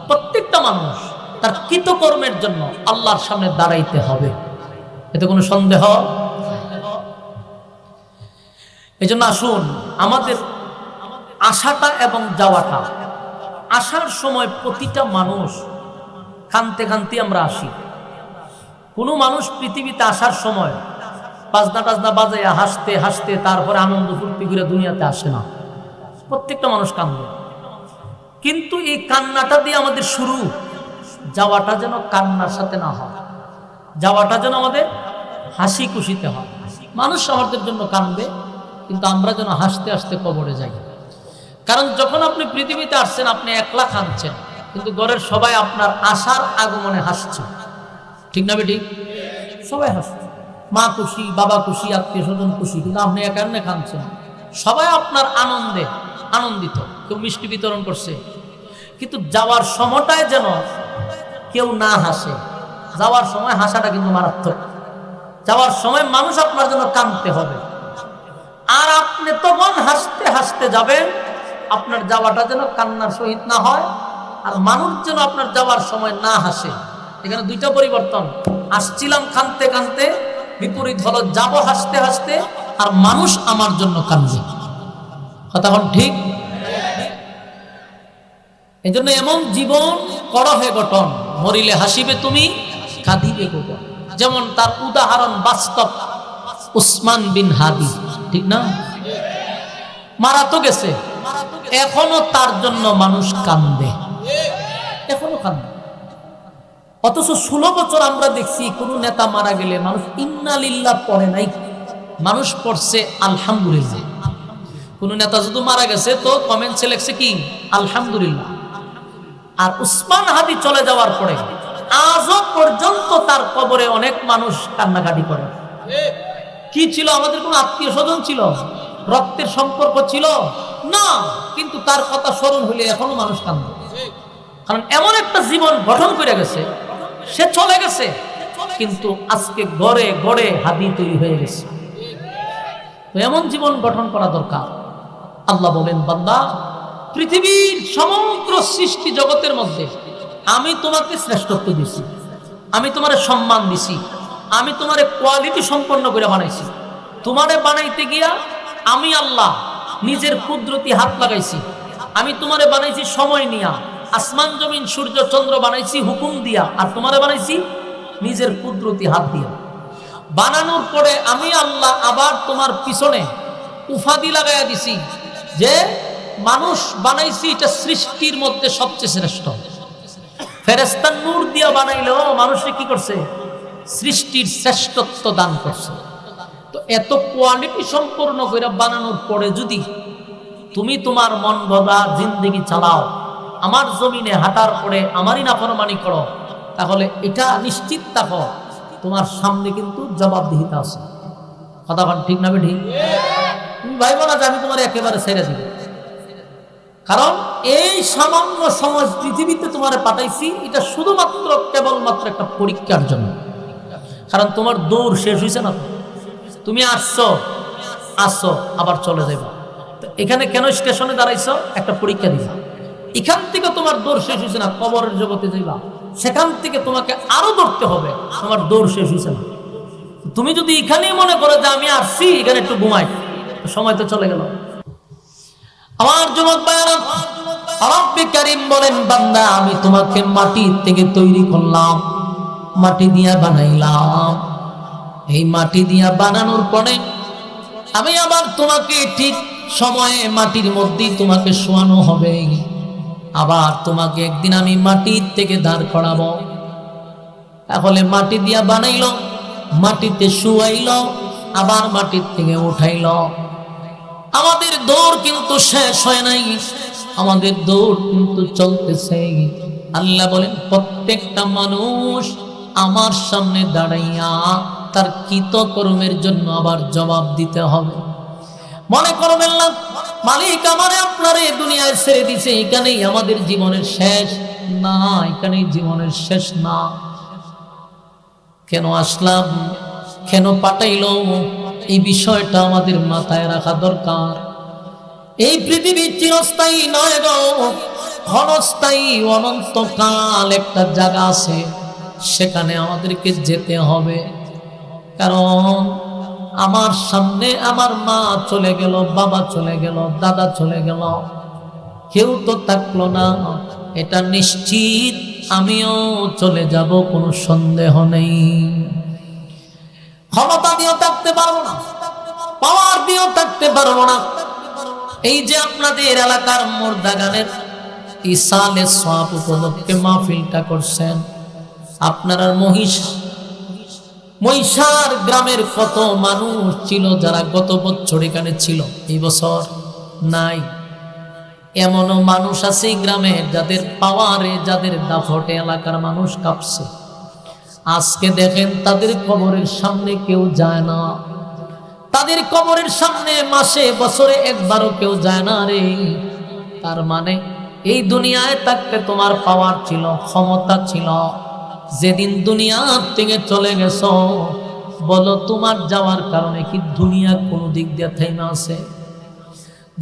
প্রত্যেকটা মানুষ তার কৃতকর্মের জন্য আল্লাহর সামনে দাঁড়াইতে হবে, এতে কোনো সন্দেহ। এজন্য আসুন, আমাদের আসাটা এবং যাওয়াটা, আসার সময় প্রতিটা মানুষ কানতে কানতে আমরা আসি। কোনো মানুষ পৃথিবীতে আসার সময় বাজনা টাজনা বাজাইয়া হাসতে হাসতে তারপরে আনন্দ ফুর্তি করে দুনিয়াতে আসে না। প্রত্যেকটা মানুষ কান্দে, কিন্তু এই কান্নাটা দিয়ে আমাদের শুরু, যাওয়াটা যেন কান্নার সাথে না হয়, যাওয়াটা যেন আমাদের হাসি খুশিতে হয়। মানুষ আমাদের জন্য কান্দবে, কিন্তু আমরা যেন হাসতে হাসতে কবরে যাই। কারণ যখন আপনি পৃথিবীতে আসছেন আপনি একলা কাঁদছেন, কিন্তু ঘরের সবাই আপনার আসার আগমনে হাসছে, ঠিক না বেটি? সবাই হাসছে, মা খুশি, বাবা খুশি, আত্মীয় স্বজন খুশি, কিন্তু আপনি একান্নে কাঁদছেন। সবাই আপনার আনন্দে আনন্দিত, কেউ মিষ্টি বিতরণ করছে, কিন্তু যাওয়ার সময়টায় যেন কেউ না হাসে। যাওয়ার সময় হাসাটা কিন্তু মারাত্মক। যাওয়ার সময় মানুষ আপনার জন্য কাঁদতে হবে, আর আপনি তখন হাসতে হাসতে যাবেন। আপনার যাওয়াটা যেন কান্নার সহিত না হয়, আর মানুষ যেন আপনার যাওয়ার সময় না হাসে। এখানে দুইটা পরিবর্তন, আসছিলাম কাঁদতে কাঁদতে, বিপরীত হলো যাব হাসতে হাসতে, আর মানুষ আমার জন্য কাঁদবে। কথা বল ঠিক? এই জন্য এমন জীবন করহে গঠন, মরিলে হাসিবে তুমি, কাঁদিবে গোপন। যেমন তার উদাহরণ বাস্তব, উসমান বিন হাদি, ঠিক না? মারা তো গেছে, এখনো তার জন্য মানুষ কান্দে, এখনো কান্দে। অথচ 16 বছর আমরা দেখছি কোন নেতা মারা গেলে মানুষ ইন্না লিল্লাহ পড়ে নাই, মানুষ পড়ছে আলহামদুলিল্লাহ। কোন নেতা যদি মারা গেছে তো কমেন্টসে লেখছে কি? আলহামদুলিল্লাহ। আর উসমান হাদি চলে যাওয়ার পরে আজও পর্যন্ত তার কবরে অনেক মানুষ কান্নাকাটি করে। কি ছিল? আমাদের কোন আত্মীয় স্বজন ছিল, রক্তের সম্পর্ক ছিল না, কিন্তু তার কথা স্মরণ হইলে এখনো মানুষ কান্দে। কারণ এমন একটা জীবন গঠন করে গেছে, সে চলে গেছে, কিন্তু আজকে গড়ে গড়ে হাদি তৈরি হয়ে গেছে। তো এমন জীবন গঠন করা দরকার। আল্লাহ বলেন, বান্দা, পৃথিবীর সমগ্র সৃষ্টি জগতের মধ্যে আমি তোমাকে শ্রেষ্ঠত্ব দিছি, আমি তোমারে সম্মান দিছি, আমি তোমারে কোয়ালিটি সম্পন্ন করে বানাইছি। তোমারে বানাইতে গিয়া আমি আল্লাহ নিজের কুদরতি হাত লাগাইছি। আমি তোমারে বানাইছি সময় নিয়া, আসমান জমিন সূর্য চন্দ্র বানাইছি হুকুম দিয়া, আর তোমারে বানাইছি নিজের কুদরতি হাত দিয়া। বানানোর পরে আমি আল্লাহ আবার তোমার পিছনে উফাদি লাগাইয়া দিছি যে মানুষ বানাইছি, এটা সৃষ্টির মধ্যে সবচেয়ে শ্রেষ্ঠ। ফেরেশতা নূর দিয়া বানাইলেও মানুষে কি করছে? সৃষ্টির শ্রেষ্ঠত্ব দান করছে। তো এত কোয়ালিটি সম্পূর্ণ করে বানানোর পরে যদি তুমি তোমার মন গড়া জিন্দেগি চালাও, আমার জমিনে হাঁটার পরে আমারই নাফরমানি করো, তাহলে এটা নিশ্চিত থাকো তোমার সামনে কিন্তু জবাবদিহিতা আছে। কথা বল ঠিক না ঠিক? তুমি ভাইবো না যে আমি তোমার একেবারে ছেড়ে দিব, কারণ এই সামান্য সময় পৃথিবীতে তোমারে পাঠাইছি, এটা শুধুমাত্র কেবলমাত্র একটা পরীক্ষার জন্য। কারণ তোমার দৌড় শেষ হয়েছে না, তুমি আসছো আবার চলে যাইবা। এখানে কেন স্টেশনে দাঁড়াইছো? একটা পরীক্ষা দিবা। এখান থেকে তোমার দৌড় শেষ হয়েছে না, কবরের জগতে যাইবা, সেখান থেকে তোমাকে আরো দৌড়তে হবে, তোমার দৌড় শেষ হয়েছে না। তুমি যদি এখানেই মনে করো যে আমি আসছি এখানে একটু ঘুমাই, সময় তো চলে গেল। আমার যুবক ভাইরা, রব্বে কারীম বলেন, বান্দা, আমি তোমাকে মাটি থেকে তৈরি করলাম, মাটি দিয়া বানাইলাম। এই মাটি দিয়া বানানোর পরে আমি আবার তোমাকে ঠিক সময়ে মাটির মধ্যেই তোমাকে শোয়ানো হবে, আবার তোমাকে একদিন আমি মাটির থেকে দাঁড় করাবো। তাহলে মাটি দিয়া বানাইলো, মাটিতে শুয়াইলো, আবার মাটির থেকে উঠাইলো। আমাদের দৌড় কিন্তু শেষ হয় নাই, আমাদের দৌড় কিন্তু চলতেছে। আল্লাহ বলেন, প্রত্যেকটা মানুষ আমার সামনে দাঁড়াইয়া তার কৃতকর্মের জন্য আবার জবাব দিতে হবে। মনে করবেন না মালিক আমারে আপনারে দুনিয়া দুনিয়ায় ছেড়ে দিছে, এখানেই আমাদের জীবনের শেষ না, এখানেই জীবনের শেষ না। কেন আসলাম, কেন পাঠাইলো, এই বিষয়টা আমাদের মাথায় রাখা দরকার। এই পৃথিবী চিরস্থায়ী নয় গো, ক্ষণস্থায়ী, অনন্তকাল একটা জায়গা আছে, সেখানে আমাদেরকে যেতে হবে। কারণ আমার সামনে আমার মা চলে গেল, বাবা চলে গেল, দাদা চলে গেল, কেউ তো থাকলো না, এটা নিশ্চিত আমিও চলে যাব, কোনো সন্দেহ নেই। ক্ষমতা দিয়েও থাকতে পারবো না, পাওয়ার দিয়েও থাকতে পারবো না। এই যে আপনাদের এলাকার মোরদাগানের ইসালে সওয়াব উপলক্ষে মাহফিলটা করছেন, আপনারা মহিষার গ্রামের কত মানুষ ছিল যারা গত বছর এখানে ছিল, এই বছর নাই। এমনও মানুষ আছে গ্রামে যাদের পাওয়ারে, যাদের দাফটে এলাকার মানুষ কাঁপছে। আজকে দেখেন তাদের কবরের সামনে কেউ যায় না, তাদের কবরের সামনে মাসে বছরে একবারও কেউ যায় না রে। তার মানে এই দুনিয়ায় থাকতে তোমার পাওয়ার ছিল, ক্ষমতা ছিল, যেদিন দুনিয়া থেকে চলে গেছো, বলো তোমার যাওয়ার কারণে কি দুনিয়া কোনো দিক দিয়ে থেমে আছে?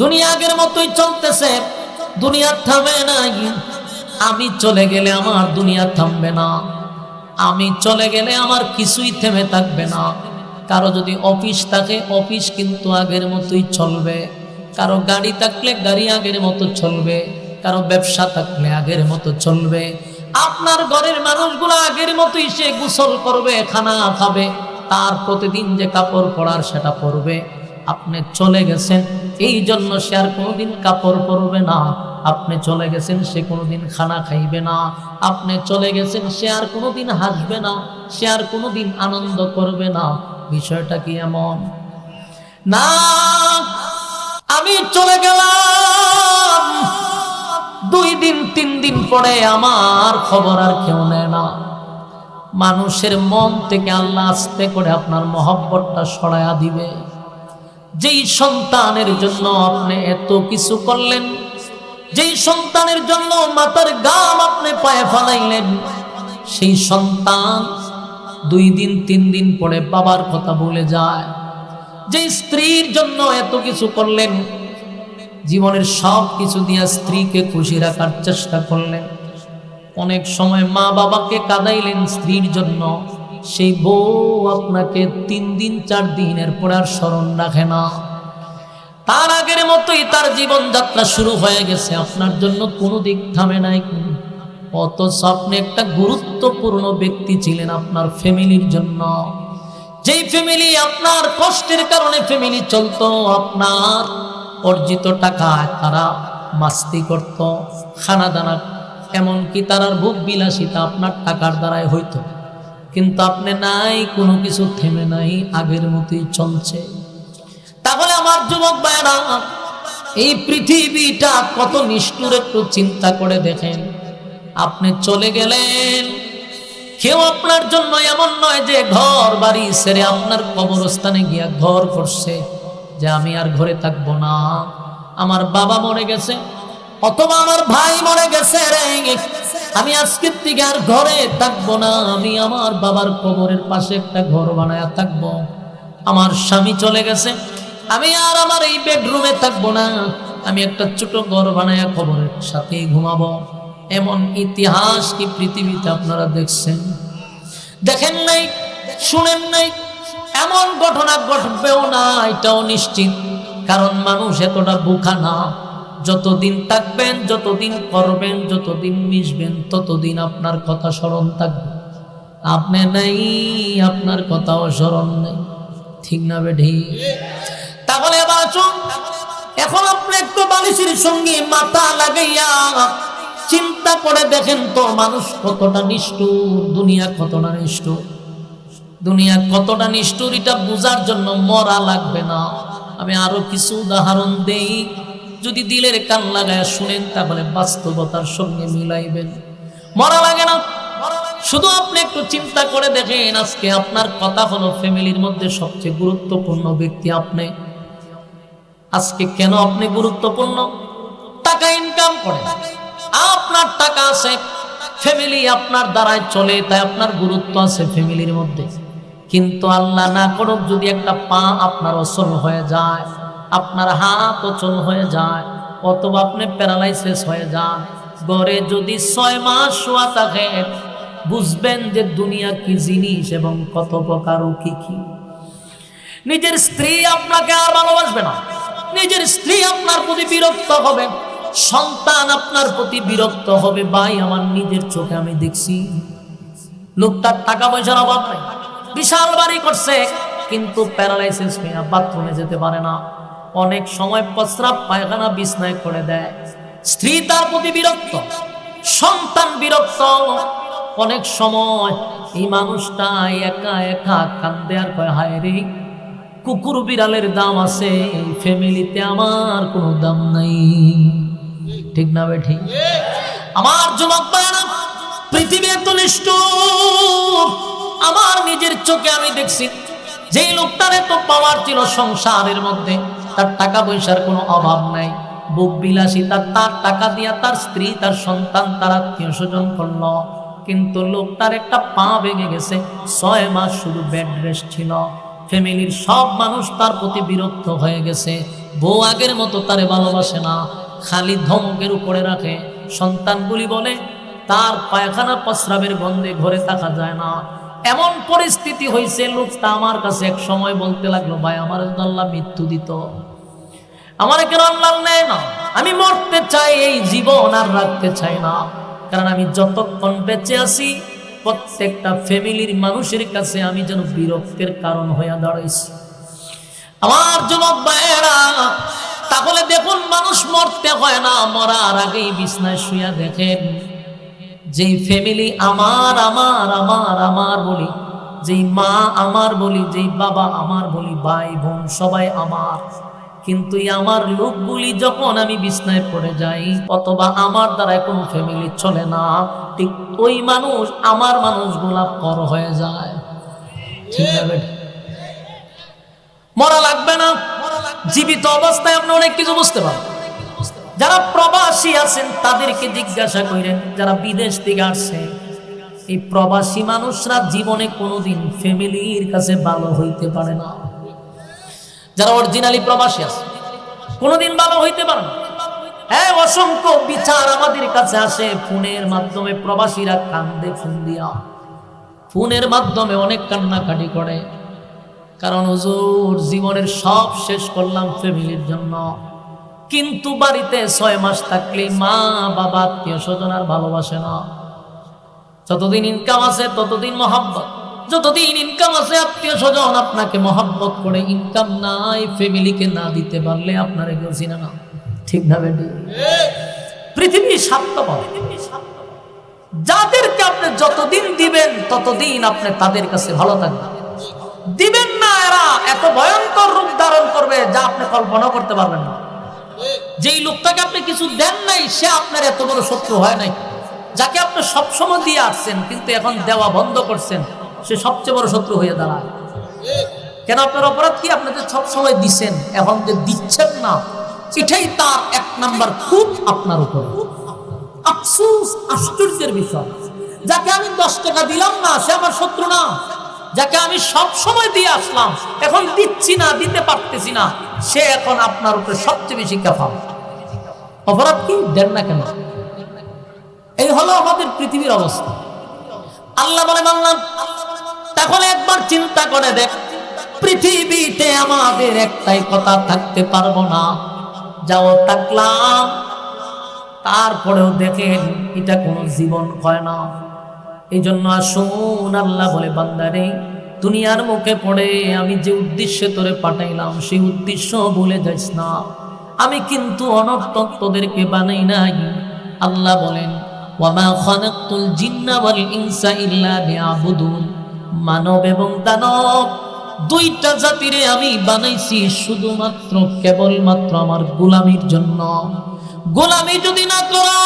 দুনিয়া আগের মতোই চলতেছে, দুনিয়া থামে নাই। আমি চলে গেলে আমার দুনিয়া থামবে না, আমি চলে গেলে আমার কিছুই থেমে থাকবে না। কারো যদি অফিস থাকে, অফিস কিন্তু আগের মতোই চলবে। কারো গাড়ি থাকলে গাড়ি আগের মতো চলবে, কারো ব্যবসা থাকলে আগের মতো চলবে। আপনার ঘরের মানুষগুলো আগের মতোই সে গোসল করবে, খানা খাবে, তার প্রতিদিন যে কাপড় পরার সেটা পরবে। আপনি চলে গেছেন এই জন্য সে আর কোনোদিন কাপড় পরবে না, আপনি চলে গেছেন সে কোনোদিন খানা খাইবে না, আপনি চলে গেছেন সে আর কোনোদিন হাসবে না, সে আর কোনোদিন আনন্দ করবে না। বিষয়টা কি এমন না? আমি চলে গেলাম, 2 দিন 3 দিন পরে আমার খবর আর কেউ নেয় না। মানুষের মন থেকে আল্লাহ আস্তে করে আপনার মহব্বতটা সরায়া দিবে। যেই সন্তানের জন্য আপনি এত কিছু করলেন, যেই সন্তানের জন্য মাথার ঘাম আপনি পায়ে ফেলাইলেন, সেই সন্তান 2 দিন 3 দিন পরে বাবার কথা ভুলে যায়। যে স্ত্রীর জন্য এত কিছু করলেন, জীবনের সব কিছু দিয়ে স্ত্রীকে খুশি রাখার চেষ্টা করলেন, অনেক সময় মা বাবাকে কাঁদাইলেন স্ত্রীর জন্য, সেই বউ আপনাকে 3 দিন 4 দিনের পর আর স্মরণ রাখে না। তার আগের মতোই তার জীবনযাত্রা শুরু হয়ে গেছে, আপনার জন্য কোনো দিক থামে নাই। অথচ আপনি একটা গুরুত্বপূর্ণ ব্যক্তি ছিলেন আপনার ফ্যামিলির জন্য। যেই ফ্যামিলি আপনার কষ্টের কারণে ফ্যামিলি চলতো, আপনার অর্জিত টাকায় তারা মাস্তি করত, খানা দানা, এমনকি তারার ভোগ বিলাসিতা আপনার টাকার দ্বারাই হইতো। কিন্তু আপনি নাই, কোনো কিছু থেমে নাই, আগের মতোই চলছে। তাহলে আমার যুবক ভাইরা, এই পৃথিবীটা কত নিষ্ঠুর একটু চিন্তা করে দেখেন। আপনি চলে গেলেন, কেউ আপনার জন্য এমন নয় যে ঘর বাড়ি ছেড়ে আপনার কবরস্থানে গিয়া ঘর করছে যে আমি আর ঘরে থাকবো না, আমার বাবা মরে গেছে অথবা আমার ভাই মরে গেছে রে, আমি আজকের থেকে আর ঘরে থাকবো না, আমি আমার বাবার কবরের পাশে একটা ঘর বানায়া থাকবো। আমার স্বামী চলে গেছে, আমি আর আমার এই বেডরুমে থাকবো না, আমি একটা ছোট ঘর বানায়া কবরের সাথেই ঘুমাবো। এমন ইতিহাস কি পৃথিবীতে আপনারা দেখছেন? দেখেন নাই, শুনেন নাই? এমন ঘটনা ঘটবেও না, এটাও নিশ্চিত। কারণ মানুষ এতটা বোকা না। যতদিন থাকবেন, যতদিন করবেন, যতদিন মিশবেন, ততদিন আপনার কথা স্মরণ থাকবে। আপনি নাই, আপনার কথাও স্মরণ নেই, ঠিক না বেঠি? তাহলে এবার আসুন, এখন আপনি একটু বালিশের সঙ্গে মাথা লাগাইয়া চিন্তা করে দেখেন তো, মানুষ কতটা নিষ্ঠুর, দুনিয়া কতটা নিষ্ঠুর। দুনিয়া কতটা নিষ্ঠুর এটা বোঝার জন্য মরা লাগবে না। আমি আরো কিছু উদাহরণ দেই, যদি দিলের কান লাগায় শুনেন তাহলে বাস্তবতার সঙ্গে মিলাইবেন। মরা লাগে না, শুধু আপনি একটু চিন্তা করে দেখেন। আজকে আপনার কথা হলো ফ্যামিলির মধ্যে সবচেয়ে গুরুত্বপূর্ণ ব্যক্তি আপনি। আজকে কেন আপনি গুরুত্বপূর্ণ? টাকা ইনকাম করেন, আপনার টাকা আছে, ফ্যামিলি আপনার দ্বারাই চলে, তাই আপনার গুরুত্ব আছে ফ্যামিলির মধ্যে। কিন্তু আল্লাহ না করুক যদি একটা পা আপনার অচল হয়ে যায়, আপনার হাত অচল হয়ে যায়, অথবা আপনি প্যারালাইসিস হয়ে যান, ঘরে যদি 6 মাস শোয়া থাকেন, বুঝবেন যে দুনিয়া কি জিনিস এবং কত প্রকার ও কি কি। নিজের স্ত্রী আপনাকে আর ভালোবাসবে না, নিজের স্ত্রী আপনার প্রতি বিরক্ত হবে, সন্তান আপনার প্রতি বিরক্ত হবে। ভাই আমার নিজের চোখে আমি দেখছি, লোকটার টাকা পয়সার অভাব নেই, বিশাল বাড়ি করছে, কিন্তু প্যারালাইসিস হয়ে বাথরুমে যেতে পারে না, অনেক সময় প্রস্রাব পায়খানা বিছনায় করে দেয়। স্ত্রী তার প্রতি বিরক্ত, সন্তান বিরক্ত। অনেক সময় এই মানুষটা একা একা কান্দে আর কয়, হায় রে, কুকুর বিড়ালের দাম আছে, এই ফ্যামিলিতে আমার কোনো দাম নাই। ঠিক না বেঠি? আমার যুবক ভাইরা, পৃথিবী এত নিষ্ঠুর। আমার নিজের চোখে আমি দেখছি, যেই লোকটার এত পাওয়ার ছিল সংসারের মধ্যে, তার টাকা পয়সার কোনো অভাব নাই, বুক বিলাসিতা, তার টাকা দিয়া তার স্ত্রী, তার সন্তান, তার আত্মীয় স্বজন করলো, কিন্তু লোকটার একটা পা ভেঙে গেছে, 6 মাস শুধু বেড রেস্ট ছিল। ফ্যামিলির সব মানুষ তার প্রতি বিরক্ত হয়ে গেছে, বউ আগের মতো তারে ভালোবাসে না, খালি ধমকের উপরে রাখে। সন্তানগুলি বলে তার পায়খানা প্রস্রাবের গন্ধে ঘরে থাকা যায় না। এমন পরিস্থিতি হয়েছে, লোকটা আমার কাছে এক সময় বলতে লাগলো, ভাই আমার আল্লাহ মৃত্যু দিত, আমার কেন আল্লাহ নেয় না, আমি মরতে চাই, এই জীবন আর রাখতে চাই না, কারণ আমি যতক্ষণ বেঁচে আছি প্রত্যেকটা ফ্যামিলির মানুষের কাছে আমি যেন বিরক্তের কারণ হয়ে দাঁড়াইছি। আমার যুবক ভাইয়েরা, তাহলে দেখুন, মানুষ মরতে হয় না, মরার আগেই বিছনায় শুয়া দেখেন, যেই ফ্যামিলি আমার আমার আমার আমার বলি, যেই মা আমার বলি, যেই বাবা আমার বলি, ভাই বোন সবাই আমার, কিন্তু আমার লোকগুলি যখন আমি বিছনায় পড়ে যাই, অথবা আমার দ্বারা কোনো ফ্যামিলি চলে না, ঠিক ওই মানুষ, আমার মানুষগুলা পর হয়ে যায়। ঠিক আছে, মরা লাগবে না, জীবিত অবস্থায় আপনি অনেক কিছু বুঝতে পারবেন। যারা প্রবাসী আছেন তাদেরকে জিজ্ঞাসা করেন, যারা বিদেশ থেকে আসছে, এই প্রবাসী মানুষরা জীবনে কোনোদিন ফ্যামিলির কাছে ভালো হইতে পারে না। যারা অরিজিনালি প্রবাসী আছে কোনোদিন ভালো হইতে পারে না। হ্যাঁ, অসংখ্য বিচার আমাদের কাছে আসে ফোনের মাধ্যমে, প্রবাসীরা কান্দে, ফোন দিয়া ফোনের মাধ্যমে অনেক কান্নাকাটি করে, কারণ হুজুর জীবনের সব শেষ করলাম ফ্যামিলির জন্য, কিন্তু বাড়িতে 6 মাস থাকলে মা বাবা আত্মীয় স্বজন আর ভালোবাসে না। যতদিন ইনকাম আছে ততদিন মহব্বত, যতদিন ইনকাম আছে আত্মীয় স্বজন আপনাকে মহব্বত করে, ইনকাম নাই, ফ্যামিলিকে না দিতে পারলে আপনারে কেউ চিনে না। ঠিক না বেটি? পৃথিবী স্বার্থপর, যাদেরকে আপনি যতদিন দিবেন ততদিন আপনি তাদের কাছে ভালো থাকবেন। দিবেন না, এরা এত ভয়ঙ্কর রূপ ধারণ করবে যা আপনি কল্পনা করতে পারবেন না। যেই লোকটাকে আপনি কিছু দেন নাই, সে আপনার এত বড় শত্রু হয় নাই। যাকে আপনি সবসময় দিয়ে আসছেন কিন্তু এখন দেওয়া বন্ধ করছেন, সে সবচেয়ে বড় শত্রু হয়ে দাঁড়ায়। কেন? আপনার অপরাধ কি? আপনি যে সবসময় দিচ্ছেন, এখন যে দিচ্ছেন না, এটাই তার 1 নাম্বার খুব আপনার উপর। আফসোস, আশ্চর্যের বিষয়, যাকে আমি 10 টাকা দিলাম না সে আমার শত্রু না, যাকে আমি সব সময় দিয়ে আসলাম এখন দিচ্ছি না, দিতে পারতেছি না, সে এখন আপনার উপরে সবচেয়ে বেশি কাফাল। অপরাধ কি? দেন না কেন? এই হলো আমাদের পৃথিবীর অবস্থা। আল্লাহ বলে মানলাম, তাহলে একবার চিন্তা করে দেখ, পৃথিবীতে আমাদের একটাই কথা, থাকতে পারবো না, যাও থাকলাম, তারপরেও দেখেন এটা কোনো জীবন হয় না। এই জন্য আসুন, আল্লাহ বলে বান্দারে, দুনিয়ার মুখে পড়ে আমি যে উদ্দেশ্যে তোরে পাঠাইলাম সেই উদ্দেশ্য ভুলে যাইস না। আমি কিন্তু অনর্থক তোদেরকে বানাই নাই। আল্লাহ বলেন, ওয়ামা খালাকতুল জিন্না ওয়াল ইনসা ইল্লা লিয়াবুদুন, মানব এবং দানব দুইটা জাতিরে আমি বানাইছি শুধুমাত্র কেবলমাত্র আমার গোলামির জন্য। গোলামি যদি না করো,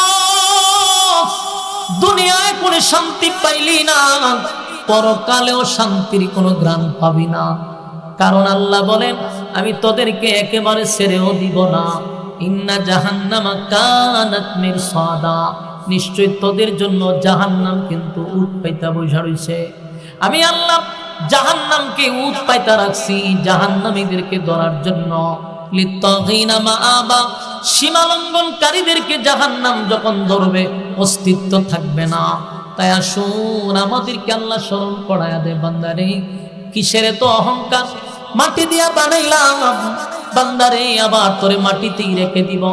দুনিয়ায় কোনো শান্তি পাইলি না, পরকালেও শান্তির কোনো গ্রাণ পাবি না। কারণ আল্লাহ বলেন, আমি তোদেরকে একেবারে ছেড়েও দিব না, ইন্না জাহান্নামা কানাত মিরসাদা, নিশ্চয় তোদের জন্য জাহান্নাম কিন্তু উট পাইতা বইসা রইছে। আমি আল্লাহ জাহান্নামকে উট পাইতা রাখছি জাহান্নামীদেরকে ধরার জন্য। লিত্তাগিনা মাআবা, সীমালঙ্ঘনকারীদেরকে জাহান্নাম যখন ধরবে অস্তিত্ব থাকবে না। তাই আসুন আমাদেরকে আল্লাহ স্মরণ করায়া দে, বান্দারে কিসের তো অহংকার, মাটি দিয়া বানাইলাম বান্দারে, আবার তোরে মাটিতেই রেখে দিব।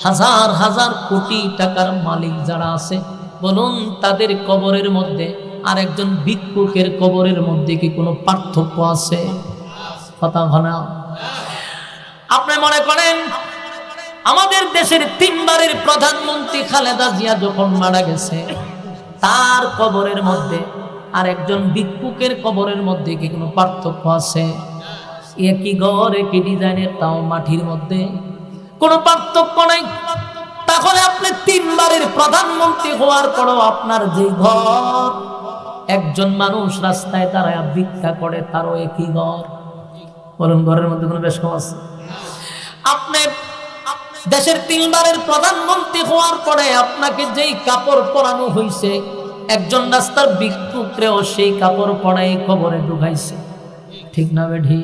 হাজার হাজার কোটি টাকার মালিক যারা আছে বলুন, তাদের কবরের মধ্যে আর একজন ভিক্ষুকের কবরের মধ্যে কি কোনো পার্থক্য আছে? কথা ঘনা। আপনি মনে করেন আমাদের দেশের 3 বারের প্রধানমন্ত্রী খালেদা জিয়া যখন মারা গেছে, তার কবরের মধ্যে আর একজন ভিক্ষুকের কবরের মধ্যে কি কোনো পার্থক্য আছে? একই ঘর একই ডিজাইনের, তাও মাটির মধ্যে, কোনো পার্থক্য নাই। তাহলে আপনি 3 বারের প্রধানমন্ত্রী হওয়ার পরও আপনার যে ঘর, একজন মানুষ রাস্তায় দাঁড়ায় ভিক্ষা করে, তারও একই ঘর। বলুন ঘরের মধ্যে কোনো বেশ কম আছে? আপনি দেশের 3 বারের প্রধানমন্ত্রী হওয়ার পরে আপনাকে যেই কাপড় পরানো হয়েছে, একজন রাস্তার ভিক্ষুকরেও সেই কাপড় পরাই কবরে ঢুকাইছে, ঠিক না বেঠি?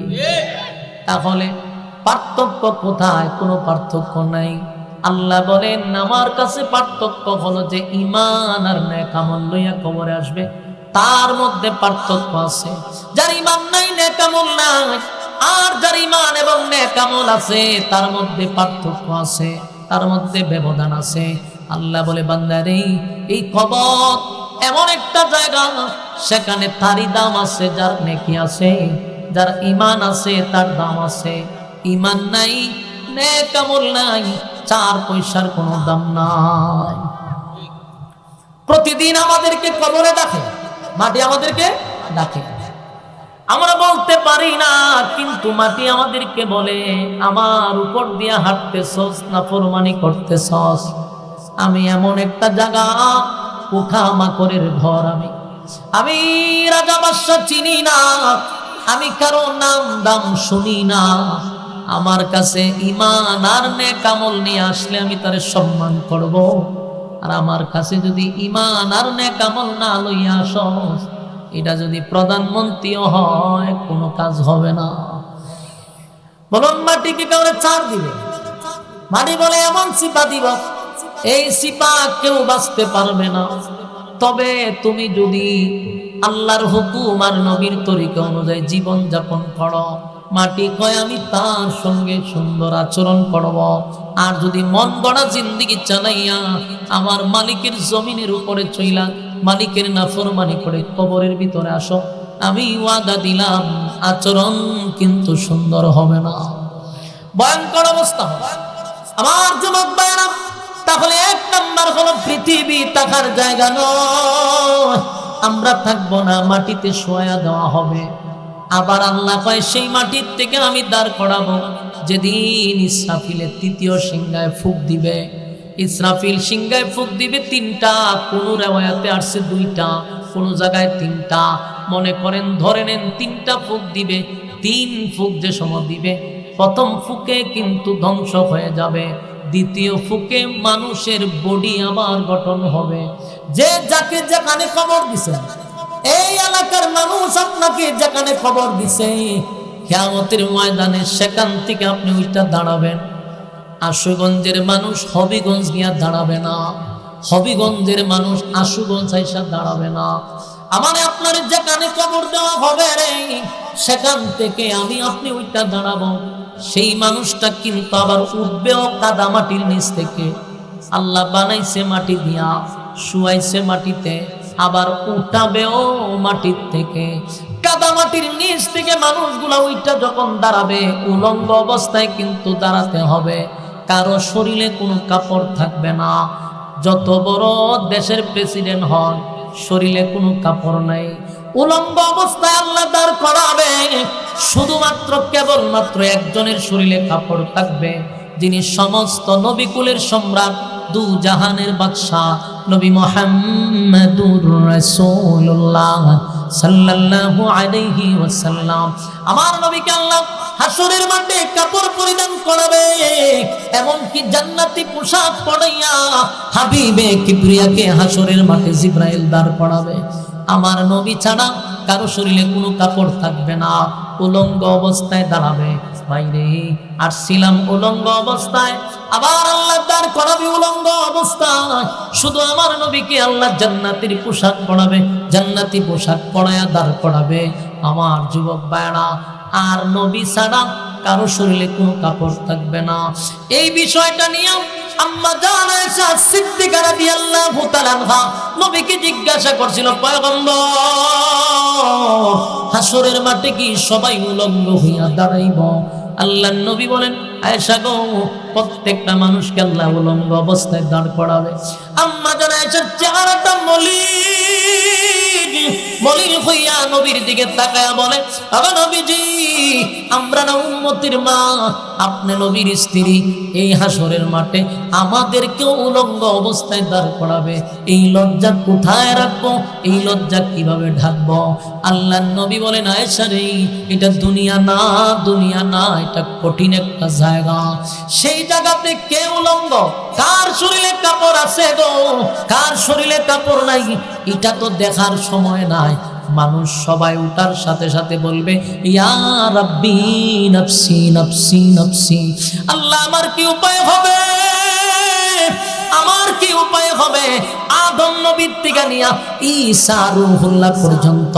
তাহলে পার্থক্য কোথায়? কোনো পার্থক্য নাই। আল্লাহ বলেন আমার কাছে পার্থক্য হলো যে ঈমান আর নেক আমল লইয়া কবরে আসবে, তার মধ্যে পার্থক্য আছে। যার ঈমান নাই, নেক আমল নাই, আর যার ঈমান এবং নেক আমল আছে তার মধ্যে পার্থক্য আছে, তার মধ্যে ব্যবধান আছে। আল্লাহ বলে বান্দারে, এই কবর এমন একটা জায়গা, সেখানে তারই দাম আছে যার নেকি আছে, যার ঈমান আছে তার দাম আছে। ঈমান নাই, নেক আমল নাই, 4 পয়সার কোনো দাম নাই। প্রতিদিন আমাদেরকে কবরে ডাকে, মাটি আমাদেরকে ডাকে, আমরা বলতে পারি না, কিন্তু মাটি আমাদেরকে বলে আমার উপর দিয়ে হাঁটতেছস, নাফরমানি করতেছস। আমি এমন একটা জায়গা, পোকামাকড়ের ঘর, আমি রাজা বাদশা চিনি না, আমি কারো নাম দাম শুনি না। আমার কাছে ঈমান আর নেক আমল নিয়ে আসলে আমি তারে সম্মান করব, আর আমার কাছে যদি ঈমান আর নেক আমল না লইয়া আসস, এটা যদি প্রধানমন্ত্রীও হয় কোনো কাজ হবে না। বলুন মাটিকে কাউরে ছাড় দিবে? মাটি বলে এমন সিপা দিব, এই সিপা কেউ বাঁচতে পারবে না। তবে তুমি যদি আল্লাহর হুকুম আর নবীর তরিকা অনুযায়ী জীবন যাপন করো, মাটি কয় আমি তার সঙ্গে সুন্দর আচরণ করব। আর যদি মন গড়া জিন্দেগি চালাইয়া আমার মালিকের জমিনের উপরে চইলা মালিকের নাফরমানি করে কবরের ভিতরে আসো, আমি ওয়াদা দিলাম আচরণ কিন্তু সুন্দর হবে না, ভয়ঙ্কর অবস্থা হবে। আমার যুবক ভাইরা, তাহলে 1 নাম্বার হলো পৃথিবী থাকার জায়গা নয়, আমরা থাকবো না, মাটিতে শোয়া দেওয়া হবে। আবার আল্লাহ কয় সেই মাটির থেকে আমি দাঁড় করাবো যেদিন ইসরাফিলের 3য় সিংহায় ফুঁক দিবে। ইসরাফিল সিংহায় ফুঁক দিবে 3টা, কোন রিওয়ায়াতে আসছে 2টা, কোন জায়গায় 3টা। মনে করেন ধরে নেন 3টা ফুঁক দিবে। 3 ফুঁক যে সময় দিবে, প্রথম ফুঁকে কিন্তু ধ্বংস হয়ে যাবে, দ্বিতীয় ফুঁকে মানুষের বডি আবার গঠন হবে। যে যাকে যেখানে খবর দিছে, এই এলাকার মানুষ আপনাকে যেখানে খবর দিছে, কিয়ামতের ময়দানে সেখান থেকে আপনি ওইটা দাঁড়াবেন। আশুগঞ্জের মানুষ হবিগঞ্জ গিয়া দাঁড়াবে না, হবিগঞ্জের মানুষ আশুগঞ্জ আইসা দাঁড়াবে না। আমারে আপনার যেখানে খবর দেওয়া হবে রে, সেখান থেকে আমি আপনি ওইটা দাঁড়াবো। সেই মানুষটা কিন্তু আবার উঠবেও কাদা মাটির নিচ থেকে। আল্লাহ বানাইছে মাটি দিয়া, শুয়াইছে মাটিতে, আবার উঠাবেও মাটির থেকে। কাদা মাটির নিচ থেকে মানুষগুলা ওইটা যখন দাঁড়াবে, উলঙ্গ অবস্থায় কিন্তু দাঁড়াতে হবে, কারো শরীরে কোনো কাপড় থাকবে না। যত বড় দেশের প্রেসিডেন্ট হন, শরীরে কোনো কাপড় নাই, উলঙ্গ অবস্থায় আল্লাহ দাঁড় করাবে। শুধুমাত্র কেবলমাত্র একজনের শরীরে কাপড় থাকবে, যিনি সমস্ত নবীকুলের সম্রাট, 2 জাহানের বাদশা, নবী মুহাম্মদুর রাসূলুল্লাহ সাল্লাল্লাহু আলাইহি ওয়াসাল্লাম। আমার নবীকে আল্লাহ হাসরের মাঠে কাপড় পরিধান করাবে, এমনকি জান্নাতি পোশাক পরাইয়া হাবিবে কিবরিয়াকে হাসরের মাঠে জিবরাইল দাঁড় করাবে। আমার নবী ছাড়া কারো শরীরে কোনো কাপড় থাকবে না, উলঙ্গ অবস্থায় দাঁড়াবে। বাইরে আর ছিলাম উলঙ্গ অবস্থায়, আবার আল্লাহ দাঁড় করাবে উলঙ্গ অবস্থায়। শুধু আমার নবীকে আল্লাহ জান্নাতের পোশাক পরাবে, জান্নাতি পোশাক পরায়া দাঁড় করাবে। আমার যুবক ভাইরা, আর নবী ছাড়া কারো শরীরে কোনো কাপড় থাকবে না। এই বিষয়টা নিয়ে আম্মা জান আয়েশা সিদ্দিকা রাদিয়াল্লাহু তাআলা আনহা নবীকে জিজ্ঞাসা করছিল, পয়গম্বর, হাসরের মাঠে কি সবাই উলঙ্গ হইয়া দাঁড়াইব? আল্লাহর নবী বলেন, আয়েশা গো, প্রত্যেকটা মানুষকে আল্লাহ উলঙ্গ অবস্থায় দাঁড় করাবে। আম্মা জান আয়েশার চেহারাটা মলিন হইয়া নবীর দিকে তাকায়া বলে, বাবা নবীজি, আমরা না উম্মতের মা, আপনি নবীর স্ত্রী, এই হাসরের মাঠে আমাদেরকেও উলঙ্গ অবস্থায় দাঁড় করাবে। এই লজ্জা কোথায় রাখবো? এই লজ্জা কিভাবে ঢাকবো? আল্লাহর নবী বলেন, আয়েশা রে, এটা দুনিয়া না, দুনিয়া না, এটা কঠিন একটা জায়গা। সেই জায়গাতে কে উলঙ্গ? কার শরীরে কাপড় আছে গো, কার শরীরে কাপড় নাই? এটা তো দেখার সময় নাই। মানুষ সবাই উঠার সাথে সাথে বলবে, ইয়া রাব্বি নফসি নফসি নফসি। আল্লাহ, আমার কি উপায় হবে? আমার কি উপায় হবে? আদম নবীর থেকে নিয়া ঈসা রূহুল্লাহ পর্যন্ত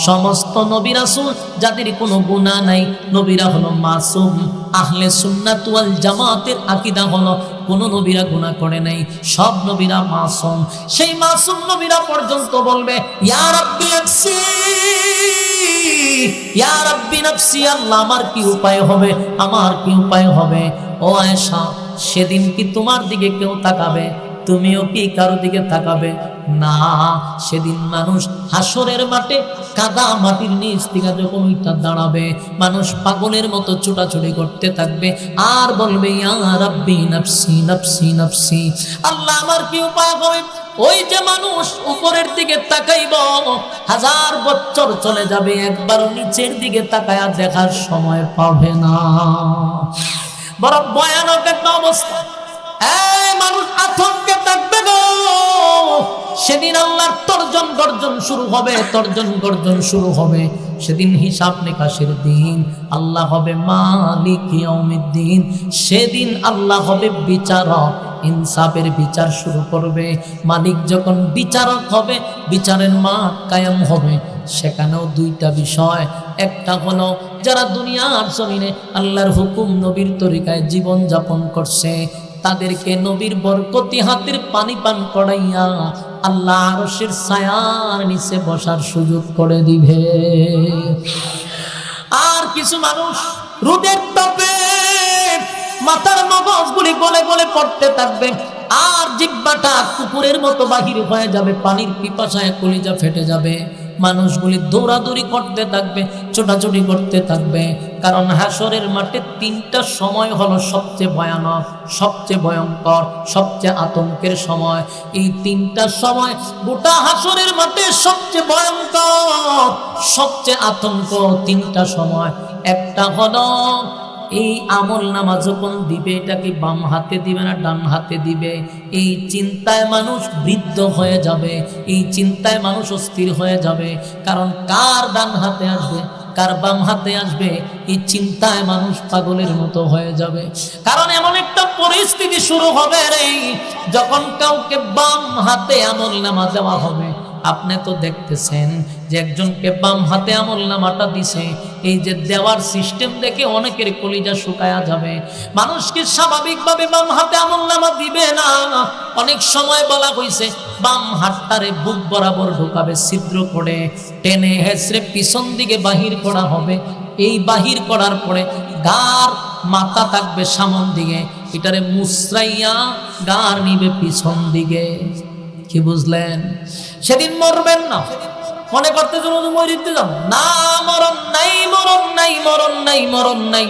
সমস্ত নবী রাসূল যাদের কোনো গুনাহ নাই, নবীরা হলো মাসুম। আহলে সুন্নাত ওয়াল জামাতের আকীদা হলো কোন নবীরা গুনাহ করে নাই, সব নবীরা মাসুম। সেই মাসুম নবীরা পর্যন্ত বলবে, ইয়া রাব্বি নফসি, ইয়া রাব্বি নফসি। আল্লাহ, আমার কি উপায় হবে? আমার কি উপায় হবে? ও আয়েশা, সেদিন কি তোমার দিকে কেউ তাকাবে? তুমিও কি কারো দিকে তাকাবে না? সেদিন মানুষ হাসরের মাঠে কাদা মাটির নিচ থেকে যখন ওইটা দাঁড়াবে, মানুষ পাগলের মতো ছোটাছুটি করতে থাকবে আর বলবে, ইয়া রাব্বি নফসি নফসি নফসি। আল্লাহ, আমার কি উপায় হবে? ওই যে মানুষ উপরের দিকে তাকাইব, 1000 বছর চলে যাবে, একবার নিচের দিকে তাকায়া দেখার সময় পাবে না। বড় ভয়ানক একটা অবস্থা। মানুষ আতঙ্কে থাকবে গো। সেদিন আল্লাহর তর্জন গর্জন শুরু হবে, তর্জন গর্জন শুরু হবে। সেদিন হিসাব নিকাশের দিন। আল্লাহ হবে মালিক ইয়াউমিদ্দিন। সেদিন আল্লাহ হবে বিচারক, ইনসাফের বিচার শুরু করবে। মালিক যখন বিচারক হবে, বিচারের মাঠ কায়েম হবে। সেখানেও দুইটা বিষয়। একটা হলো যারা দুনিয়ার জমিনে আল্লাহর হুকুম নবীর তরিকায় জীবন যাপন করছে, তাদেরকে নবীর বরকতি হাতের পানি পান করাইয়া আল্লাহ আরশের ছায়ার নিচে বসার সুযোগ করে দিবে। আর কিছু মানুষ রোদের তাপে মাথার মগজগুলি গলে গলে পড়তে থাকবে, আর জিহ্বাটা কুকুরের মতো বাহির হয়ে যাবে, পানির পিপাসায় কলিজা ফেটে যাবে। মানুষগুলি দৌড়াদৌড়ি করতে থাকবে, ছোটাছুটি করতে থাকবে। কারণ হাসরের মাঠে 3টা সময় হলো সবচেয়ে ভয়ানক, সবচেয়ে ভয়ঙ্কর, সবচেয়ে আতঙ্কের সময়। এই 3টা সময় গোটা হাসরের মাঠে সবচেয়ে ভয়ঙ্কর, সবচেয়ে আতঙ্ক। 3টা সময়। একটা হলো এই আমল নামা যখন দিবে, এটা কি বাম হাতে দিবে না ডান হাতে দিবে, এই চিন্তায় মানুষ বৃদ্ধ হয়ে যাবে, এই চিন্তায় মানুষ অস্থির হয়ে যাবে। কারণ কার ডান হাতে আসবে, কার বাম হাতে আসবে, এই চিন্তায় মানুষ পাগলের মতো হয়ে যাবে। কারণ এমন একটা পরিস্থিতি শুরু হবে রে, যখন কাউকে বাম হাতে আমল নামা দেওয়া হবে। আপনি তো দেখতেছেন যে একজনকে বাম হাতে আমল নামাটা দিছে, এই যে দেওয়ার সিস্টেম দেখে অনেকের কলিজা শুকায়া যাবে। মানুষকে স্বাভাবিকভাবে বাম হাতে আমল নামা দিবে না। অনেক সময় বলা হয়েছে বাম হাতটারে বুক বরাবর ঢোকাবে, ছিদ্র করে টেনে হেঁচড়ে পিছন দিকে বাহির করা হবে। এই বাহির করার পরে গার মাথা থাকবে সামন দিকে, এটারে মুসরাইয়া গার নিবে পিছন দিকে। কি বুঝলেন? সেদিন মরবেন না, মনে করতে মরিতে যান না, মরণ নাই, মরণ নাই, মরণ নাই, মরণ নাই।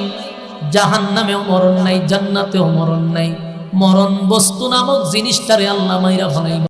জাহান্নামেও মরণ নাই, জান্নাতেও মরণ নাই। মরণ বস্তু নামক জিনিসটারে আল্লাহ মাইরা ফেলাইবে।